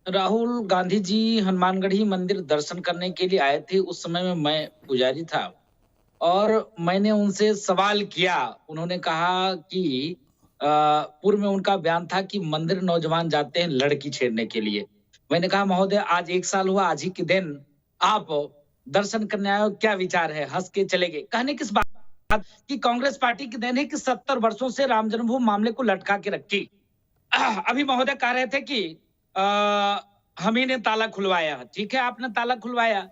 राहुल गांधी जी हनुमानगढ़ी मंदिर दर्शन करने के लिए आए थे, उस समय में मैं पुजारी था और मैंने उनसे सवाल किया। उन्होंने कहा कि पूर्व में उनका बयान था कि मंदिर नौजवान जाते हैं लड़की छेड़ने के लिए। मैंने कहा महोदय, आज 1 साल हुआ, आज ही के दिन आप दर्शन करने आए हो, क्या विचार है? हंस के चले गए। कहने किस बात कि कांग्रेस पार्टी की देन है कि 70 वर्षों से राम जन्मभूमि मामले को लटका के रखी। अभी महोदय कह रहे थे कि हम ही ने ताला खुलवाया। ठीक है, आपने ताला खुलवाया,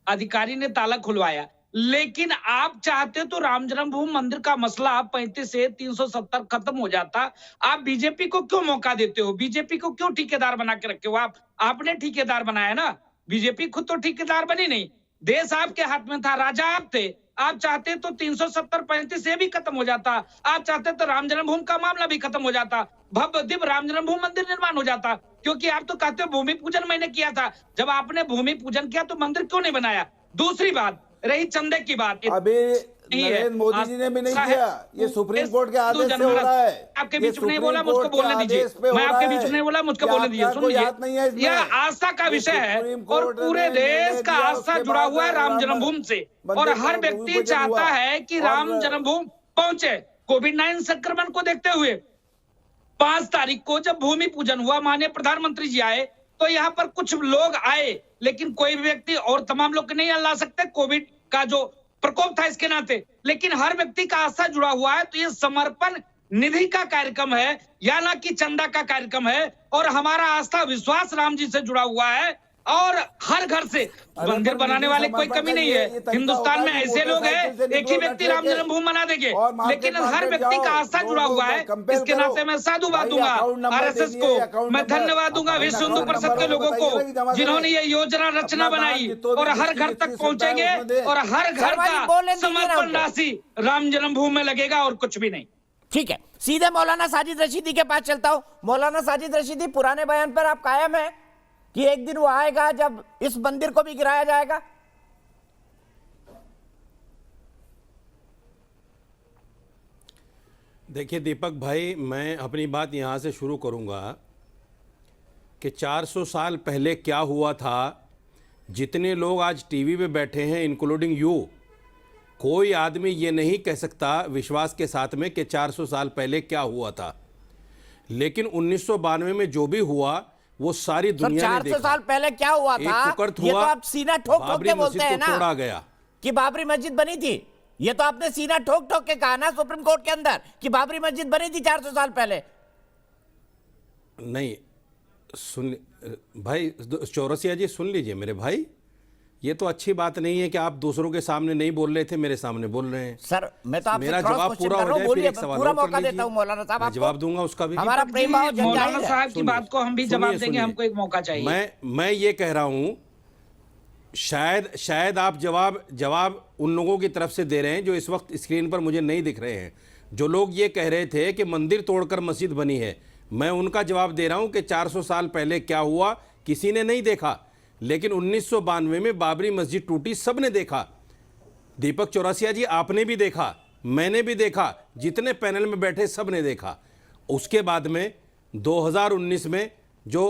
अधिकारी ने ताला खुलवाया, लेकिन आप चाहते तो राम जन्मभूमि मंदिर का मसला 35 से 370 खत्म हो जाता। आप बीजेपी को क्यों मौका देते हो? बीजेपी को क्यों ठेकेदार बना के रखे हो? आपने ठेकेदार बनाया ना, बीजेपी खुद तो ठेकेदार बनी नहीं। देश आपके हाथ में था, राजा आप थे। आप चाहते तो 370-35 से भी खत्म हो जाता। आप चाहते तो राम जन्मभूमि का मामला भी खत्म हो जाता, भव्य दिव्य राम जन्मभूमि मंदिर निर्माण हो जाता। क्योंकि आप तो कहते हो भूमि पूजन मैंने किया था। जब आपने भूमि पूजन किया तो मंदिर क्यों नहीं बनाया? दूसरी बात रही चंदे की बात, अभी नरेंद्र मोदी जी ने भी नहीं किया, ये सुप्रीम कोर्ट के आदेश से हो रहा है। आपके बीच में नहीं बोला, मुझको बोलने दीजिए। मैं आपके बीच में नहीं बोला, मुझको बोलने दीजिए। सुनिए, यह आस्था का विषय है और पूरे देश का आस्था जुड़ा हुआ है राम जन्मभूमि से, और हर व्यक्ति चाहता है कि राम जन्मभूमि पहुंचे। कोविड-19 संक्रमण को देखते हुए 5 तारीख को जब भूमि पूजन हुआ, माननीय प्रधानमंत्री जी आए, तो यहाँ पर कुछ लोग आए, लेकिन कोई भी व्यक्ति और तमाम लोग नहीं ला सकते, कोविड का जो प्रकोप था इसके नाते। लेकिन हर व्यक्ति का आस्था जुड़ा हुआ है, तो ये समर्पण निधि का कार्यक्रम है या ना कि चंदा का कार्यक्रम है। और हमारा आस्था विश्वास राम जी से जुड़ा हुआ है, और हर घर से मंदिर बनाने वाले कोई कमी नहीं है। हिंदुस्तान में ऐसे लोग हैं, एक ही व्यक्ति राम जन्मभूमि बना देंगे, लेकिन हर व्यक्ति का आस्था जुड़ा हुआ है। इसके नाते मैं साधुवाद दूंगा आरएसएस को, मैं धन्यवाद दूंगा विश्व हिंदू परिषद के लोगों को, जिन्होंने ये योजना रचना बनाई, और हर घर तक पहुंचेंगे और हर घर का समर्पण राशि राम जन्मभूमि में लगेगा और कुछ भी नहीं। ठीक है, सीधे मौलाना साजिद रशीदी के पास चलता हूं। मौलाना साजिद रशीदी, पुराने बयान पर आप कायम है कि एक दिन वो आएगा जब इस मंदिर को भी गिराया जाएगा? देखिए दीपक भाई, मैं अपनी बात यहाँ से शुरू करूँगा कि 400 साल पहले क्या हुआ था। जितने लोग आज टीवी पे बैठे हैं, इंक्लूडिंग यू, कोई आदमी ये नहीं कह सकता विश्वास के साथ में कि 400 साल पहले क्या हुआ था। लेकिन 1992 में जो भी हुआ वो सारी दुनिया ने 400 देखा। साल पहले क्या हुआ एक था, कुकर्त ये तो हुआ, आप सीना ठोक ठोक बाबरी के मस्जिद बोलते हैं को ना तोड़ा गया। कि बाबरी मस्जिद बनी थी। ये तो आपने सीना ठोक ठोक के कहा ना सुप्रीम कोर्ट के अंदर कि बाबरी मस्जिद बनी थी 400 साल पहले। नहीं सुन भाई चौरसिया जी, सुन लीजिए मेरे भाई, ये तो अच्छी बात नहीं है कि आप दूसरों के सामने नहीं बोल रहे थे, मेरे सामने बोल रहे हैं। सर मैं तो आपसे मेरा क्रॉस जवाब क्वेश्चन पूरा कर रहा हो हूं, जाए, फिर बोलिए, एक सवाल पूरा और कर मौका लीजिए। देता हूं मौलाना साहब मैं आपको। जवाब दूंगा उसका भी। हमारा प्रेम भाव जग मौलाना जाहिर है। साहब की बात को हम भी जवाब देंगे, हमको एक मौका चाहिए। मैं ये कह रहा हूं, शायद आप जवाब उन लोगों की तरफ से दे रहे हैं जो इस वक्त स्क्रीन पर मुझे नहीं दिख रहे हैं। जो लोग ये कह रहे थे कि मंदिर तोड़कर मस्जिद बनी है, मैं उनका जवाब दे रहा हूं कि 400 साल पहले क्या हुआ किसी ने नहीं देखा, लेकिन 1992 में बाबरी मस्जिद टूटी, सबने देखा। दीपक चौरसिया जी, आपने भी देखा, मैंने भी देखा, जितने पैनल में बैठे सबने देखा। उसके बाद में 2019 में जो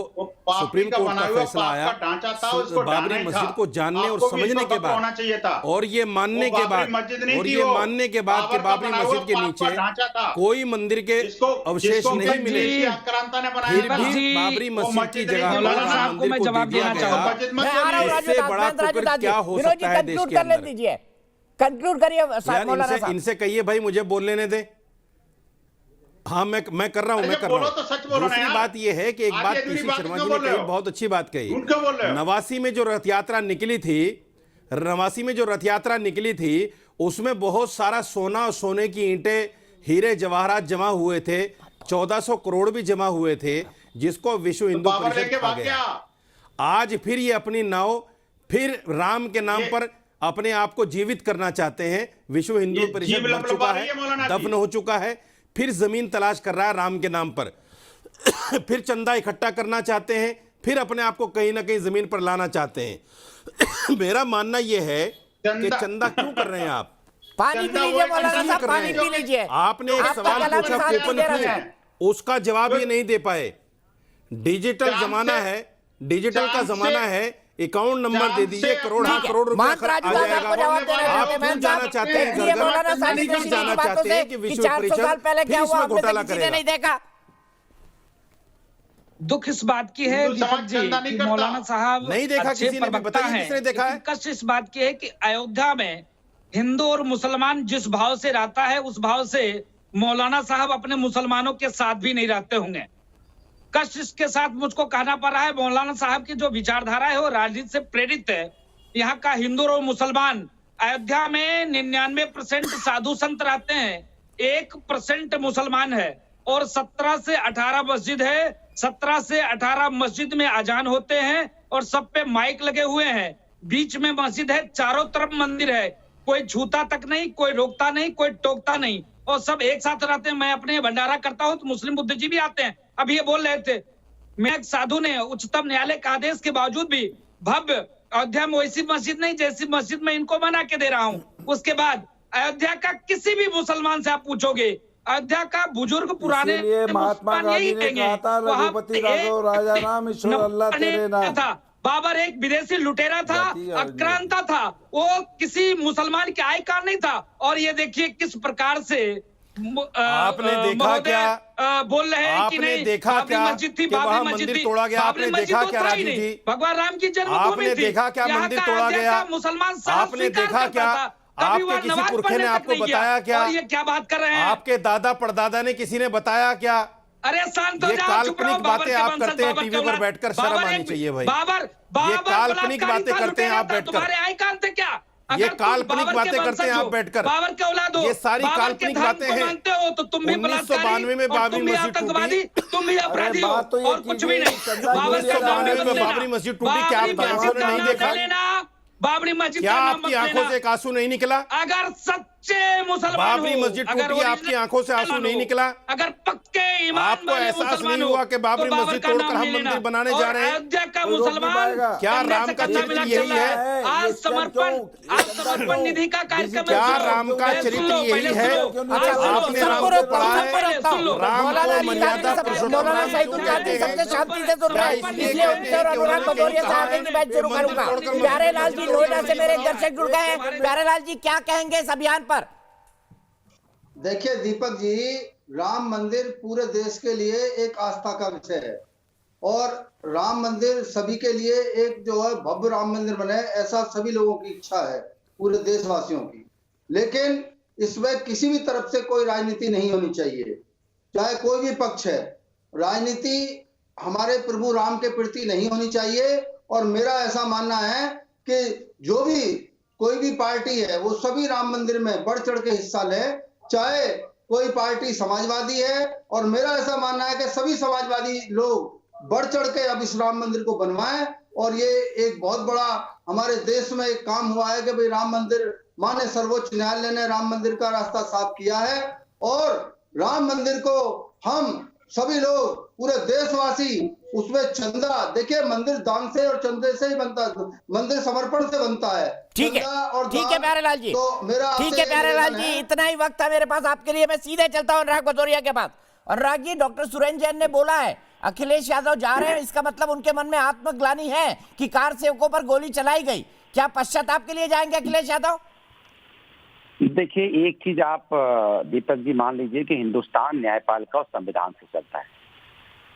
सुप्रीम कोर्ट का फैसला आया, बाबरी मस्जिद को जानने और समझने के बाद और ये मानने के बाद कि बाबरी मस्जिद के नीचे कोई मंदिर के अवशेष नहीं मिले, फिर भी बाबरी मस्जिद की जगह मंदिर को दे दिया गया। इससे बड़ा कुकर्म क्या हो सकता है देश के अंदर? कंक्लूड करिए। इनसे कहिए भाई मुझे बोल लेने दे। हाँ मैं कर रहा हूं। दूसरी बात यह है कि एक बात पीसी शर्मा जी ने कही, बहुत अच्छी बात कही। नवासी में जो रथ यात्रा निकली थी, उसमें बहुत सारा सोना और सोने की ईंटें, हीरे जवाहरात जमा हुए थे, 1400 करोड़ भी जमा हुए थे, जिसको विश्व हिंदू परिषद खा गया। आज फिर ये अपनी नाव फिर राम के नाम पर अपने आप को जीवित करना चाहते हैं। विश्व हिंदू परिषद मर चुका है, दफन हो चुका है, फिर जमीन तलाश कर रहा है राम के नाम पर, फिर चंदा इकट्ठा करना चाहते हैं, फिर अपने आप को कहीं ना कहीं जमीन पर लाना चाहते हैं। मेरा मानना यह है कि चंदा क्यों कर रहे हैं आप? पानी पी लीजिए मौलाना साहब, पानी पी लीजिए। आपने एक सवाल पूछा, कूपन किया, उसका जवाब ये नहीं दे पाए। डिजिटल जमाना है, डिजिटल का जमाना है, अकाउंट नंबर दे दीजिए, करोड़ रुपए आ जाएगा। आप क्यों जाना चाहते हैं क्यों जाना चाहते हैं कि विश्व परिषद फिर इसमें घोटाला करेगा? दुख इस बात की है दीपक जी कि मौलाना साहब नहीं देखा, किसी ने भी बताया, किसने देखा है? कष्ट इस बात की है कि अयोध्या में हिंदू और मुसलमान जिस भाव से रहता है, उस भाव से मौलाना साहब अपने मुसलमानों के साथ भी नहीं रहते होंगे। कष्ट इसके साथ मुझको कहना पड़ रहा है, मौलाना साहब की जो विचारधारा है वो राजनीति से प्रेरित है। यहाँ का हिंदू और मुसलमान, अयोध्या में 99% साधु संत रहते हैं, 1% मुसलमान है, और 17 से 18 मस्जिद है। 17 से 18 मस्जिद में अजान होते हैं और सब पे माइक लगे हुए हैं। बीच में मस्जिद है, चारों तरफ मंदिर है, कोई छूता तक नहीं, कोई रोकता नहीं, कोई टोकता नहीं, और सब एक साथ रहते हैं। मैं अपने भंडारा करता हूँ तो मुस्लिम बुद्धिजीवी भी आते हैं। अब ये बोल रहे थे, मैं एक साधु ने उच्चतम न्यायालय का आदेश के बावजूद भी भव्य अयोध्या में वैसी मस्जिद नहीं जैसी मस्जिद में इनको बना के दे रहा हूँ। उसके बाद अयोध्या का किसी भी मुसलमान से आप पूछोगे, अयोध्या का बुजुर्ग पुराने महात्मा गांधी ने कहा था, रघुपति राघव राजा राम ईश्वर अल्लाह तेरे नाम था। बाबर एक विदेशी लुटेरा था, आक्रांता था, वो किसी मुसलमान के आयकार नहीं था। और ये देखिए किस प्रकार से आपने देखा क्या, बोल रहे हैं कि नहीं, देखा क्या मस्जिद थी, बाबरी मस्जिद थी, तोड़ा गया? आपने देखा क्या राजू जी? भगवान राम की जन्मभूमि आपने देखा क्या मंदिर तोड़ा गया? मुसलमान आपने देखा क्या? आपके किसी पुरखे ने आपको बताया क्या? और ये क्या बात कर रहे हैं? आपके दादा परदादा ने किसी ने बताया क्या? अरे शांत हो ये जाओ, काल्पनिक बातें आप करते हैं टीवी पर बैठकर, शर्म आनी चाहिए भाई। ये काल्पनिक बातें करते हैं आप बैठकर, तुम्हारे आइकान थे क्या? ये काल्पनिक बातें करते हैं आप बैठकर, बाबर के औलाद हो, ये सारी काल्पनिक बातें हैं। मानते हो तो तुम भी 1992 में बाबरी मस्जिद टूटी, तुम भी अपराधी हो और कुछ भी नहीं। 1992 में बाबरी मस्जिद टूटी, क्या आपकी आंखों ने नहीं देखा? बाबरी मस्जिद क्या आपकी आंखों से एक आंसू नहीं निकला? अगर सच्चे मुसलमान, बाबरी मस्जिद टूटी, आपकी आंखों से आंसू नहीं निकला? अगर पक्के ईमान, आपको एहसास नहीं हुआ कि बाबरी मस्जिद तोड़कर हम मंदिर बनाने जा रहे हैं? अयोध्या का मुसलमान, क्या राम का चरित्र यही है? आज समर्पण निधि का कार्यक्रम, क्या राम का चरित्र यही है? आपने राम को पढ़ा है? राम को मर्यादा पुरुषोत्तम प्यारे लाल जी नोएडा से मेरे दर्शक जुड़ गए हैं। प्यारे लाल जी क्या कहेंगे इस अभियान पर? देखिए दीपक जी, राम मंदिर पूरे देश के लिए एक आस्था का विषय है। और राम मंदिर सभी के लिए एक जो है भव्य राम मंदिर बने, ऐसा सभी लोगों की इच्छा है, पूरे देशवासियों की। लेकिन इसमें किसी भी तरफ से कोई राजनीति नहीं होनी चाहिए, चाहे कोई भी पक्ष है। राजनीति हमारे प्रभु राम के प्रति नहीं होनी चाहिए। और मेरा ऐसा मानना है कि जो भी कोई भी पार्टी है वो सभी राम मंदिर में बढ़ चढ़ के हिस्सा ले, चाहे कोई पार्टी समाजवादी है। और मेरा ऐसा मानना है कि सभी समाजवादी लोग बढ़ चढ़ के अब इस राम मंदिर को बनवाएं। और ये एक बहुत बड़ा हमारे देश में एक काम हुआ है कि भाई राम मंदिर, माने सर्वोच्च न्यायालय ने राम मंदिर का रास्ता साफ किया है। और राम मंदिर को हम सभी लोग, पूरे देशवासी उसमें चंदा, देखिए मंदिर दान से और चंदे से ही बनता है, मंदिर समर्पण से बनता है। ठीक है, ठीक है प्यारेलाल जी, तो मेरा ठीक है प्यारेलाल जी, इतना ही वक्त था मेरे पास आपके लिए। मैं सीधे चलता हूँ अनुराग भदौरिया के पास। अनुराग जी, डॉक्टर सुरेंद्र जैन ने बोला है अखिलेश यादव जा रहे हैं, इसका मतलब उनके मन में आत्मग्लानि है कि कार सेवकों पर गोली चलाई गई। क्या पश्चाताप के लिए जाएंगे अखिलेश यादव? देखिए, एक चीज आप दीपक जी मान लीजिए कि हिंदुस्तान न्यायपालिका और संविधान से चलता है।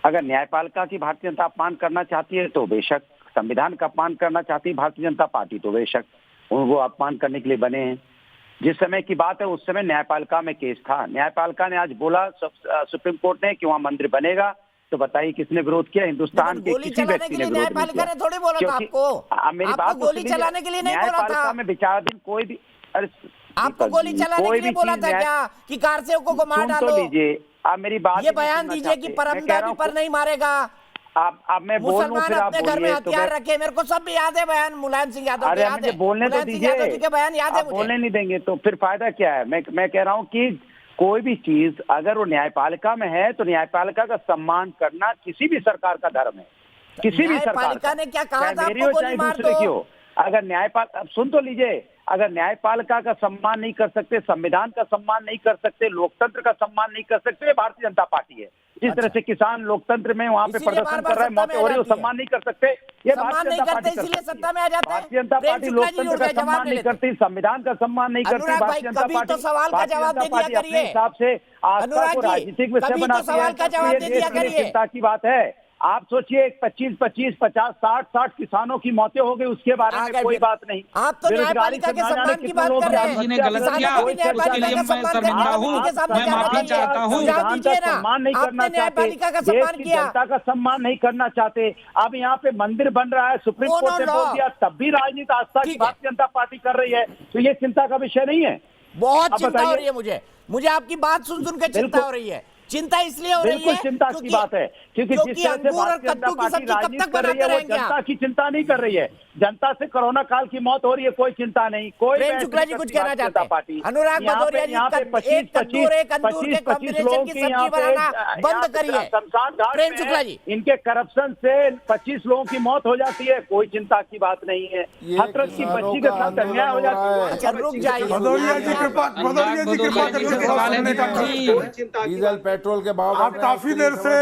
अगर न्यायपालिका की भारतीय जनता अपमान करना चाहती है तो बेशक, संविधान का अपमान करना चाहती है भारतीय जनता पार्टी तो बेशक वो अपमान करने के लिए बने हैं। जिस समय की बात है उस समय न्यायपालिका में केस था। न्यायपालिका ने आज बोला सुप्रीम कोर्ट ने कि वहां मंदिर बनेगा, तो बताइए किसने विरोध किया? हिंदुस्तान के किसी व्यक्ति ने विरोध नहीं किया। थोड़ी बोला था आपको, मेरी बात गोली चलाने के लिए नहीं बोला था। न्यायपालिका में विचाराधीन कोई भी, आपको गोली चलाने के लिए बोला था क्या कि कार सेवकों को मार डालो? तो लीजिए, आप मेरी बात ये बयान दीजिए कि परमदादी पर नहीं मारेगा, आप मैं बोल लूं फिर आप अपने घर में हथियार रखे। मेरे को सब याद है बयान मुलायम सिंह यादव के, याद है बोलने तो दीजिए, के बयान याद है मुझे। बोलने नहीं देंगे तो फिर फायदा क्या है? मैं कह रहा हूँ कि कोई भी चीज अगर वो न्यायपालिका में है तो न्यायपालिका का सम्मान करना किसी भी सरकार का धर्म है। किसी भी सरकार ने क्या कहा था मेरी हो चाहे दूसरे की हो, अगर न्यायपालिका, सुन तो लीजिए, अगर न्यायपालिका का सम्मान नहीं कर सकते, संविधान का सम्मान नहीं कर सकते, लोकतंत्र का सम्मान नहीं कर सकते, भारतीय जनता पार्टी है। जिस तरह से किसान लोकतंत्र में वहाँ पे प्रदर्शन कर रहा है, मौतें हो रही है, सम्मान नहीं कर सकते, ये भारतीय जनता पार्टी इसलिए सत्ता में आ जाता है। भारतीय जनता पार्टी लोकतंत्र का सम्मान नहीं करती, संविधान का सम्मान नहीं करती। भारतीय जनता पार्टी सवाल का जवाब दे दिया करिए, अपने हिसाब से आस्था को राजनीतिक विषय बनाती है। चिंता की बात है। आप सोचिए 25, 50, 60 किसानों की मौतें हो गई, उसके बारे में कोई बात नहीं। आप तो न्यायपालिका के सम्मान की बात कर रहे हैं। गलत किया, उसके लिए मैं शर्मिंदा हूँ, मैं माफी चाहता हूँ। सम्मान नहीं करना चाहते, देश की जनता का सम्मान नहीं करना चाहते। अब यहाँ पे मंदिर बन रहा है, सुप्रीम कोर्ट ने बोल दिया, तब भी राजनीति आस्था की भारतीय जनता पार्टी कर रही है, तो ये चिंता का विषय नहीं है। बहुत चिंता हो रही है मुझे आपकी बात सुन के चिंता हो रही है। चिंता इसलिए हो रही है चिंता की बात है क्योंकि जिस तरह से भारतीय जनता पार्टी राजनीति कर रही है वो जनता की चिंता नहीं कर रही है। जनता से कोरोना काल की मौत हो रही है, कोई चिंता नहीं। कोई शुक्ला जी कुछ कहना चाहता पार्टी, अनुराग भदौरिया जी, यहाँ पे 25 लोगों की यहाँ पे बंद करिए। शमशान घाट में इनके करप्शन से 25 लोगों की मौत हो जाती है, कोई चिंता की बात नहीं है। हथरस की बच्ची के साथ अन्याय हो जाती है। रुक जाइए, भदौरिया जी कृपा डीजल पेट्रोल के भाव आप काफी देर से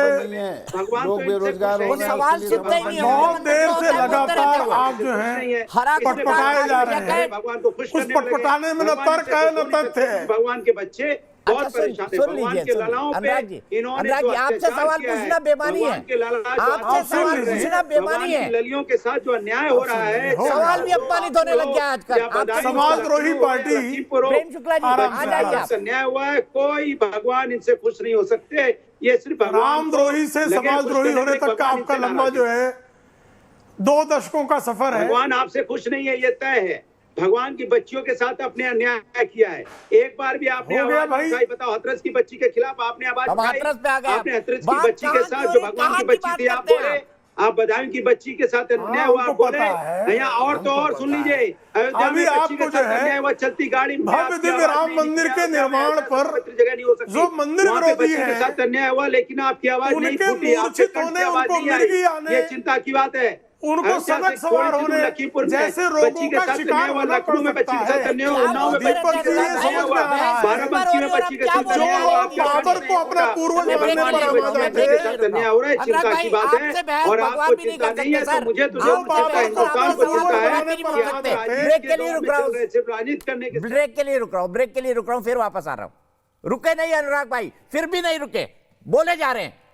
लोग बेरोजगार हो सवाल सुनते ही नहीं, बहुत देर से लगातार आप जो है पटपटाए जा रहे हैं। भगवान को खुश उस पटपटाने में न तर्क है न तथ्य है। भगवान के बच्चे बहुत परेशान हैं। भगवान के ललाओं पे इन्होंने आपसे सवाल पूछना बेमानी है, आपसे सवाल पूछना बेमानी है। ललियों के साथ जो अन्याय हो रहा है, सवाल भी अपमानित होने लग गया आजकल। समाजद्रोही पार्टी प्रेम शुक्ला जी आ जाइए। अन्याय हुआ है, कोई भगवान इनसे खुश नहीं हो सकते। ये सिर्फ रामद्रोही से समाजद्रोही होने तक का आपका लंबा जो है 2 दशकों का सफर है। भगवान आपसे खुश नहीं है, ये तय है। भगवान की बच्चियों के साथ आपने अन्याय किया है। एक बार भी आपने आवाज उठाई, बताओ, हथरस की बच्ची के खिलाफ आपने आवाज उठाई। आपने हथरस की बच्ची के साथ जो भगवान की बच्ची थी आप बोले, आप बदायूं की बच्ची के साथ अन्याय हुआ आप बोले। यहाँ और तो और सुन लीजिए, अयोध्या में बच्ची के साथ अन्याय हुआ, चलती गाड़ी में भव्य दिव्य राम मंदिर के निर्माण पर जगह नहीं हो सकती। जो मंदिर विरोधी है के साथ अन्याय हुआ, लेकिन आपकी आवाज नहीं फूटी, आपके कंठ से आवाज नहीं आई। ये चिंता की बात है। उनको सनक सवार होने जैसे रोगों का शिकार होना लखनऊ में बच्ची के साथ अन्याय हुआ, उन्नाव में बच्ची के साथ अन्याय हुआ, बाराबंकी में बच्ची के साथ अन्याय हुआ, बाबर को अपना पूर्वज मानने पर अन्याय हो रहा है। चिंता की बात है और आपको चिंता नहीं है तो मुझे तो चिंता, हिंदुस्तान को चिंता है। ब्रेक के लिए रुक रहा हूँ, राजनीति करने के ब्रेक के लिए रुक रहा हूँ, फिर वापस आ रहा हूँ। रुके नहीं अनुराग भाई, फिर भी नहीं रुके, बोले जा रहे हैं।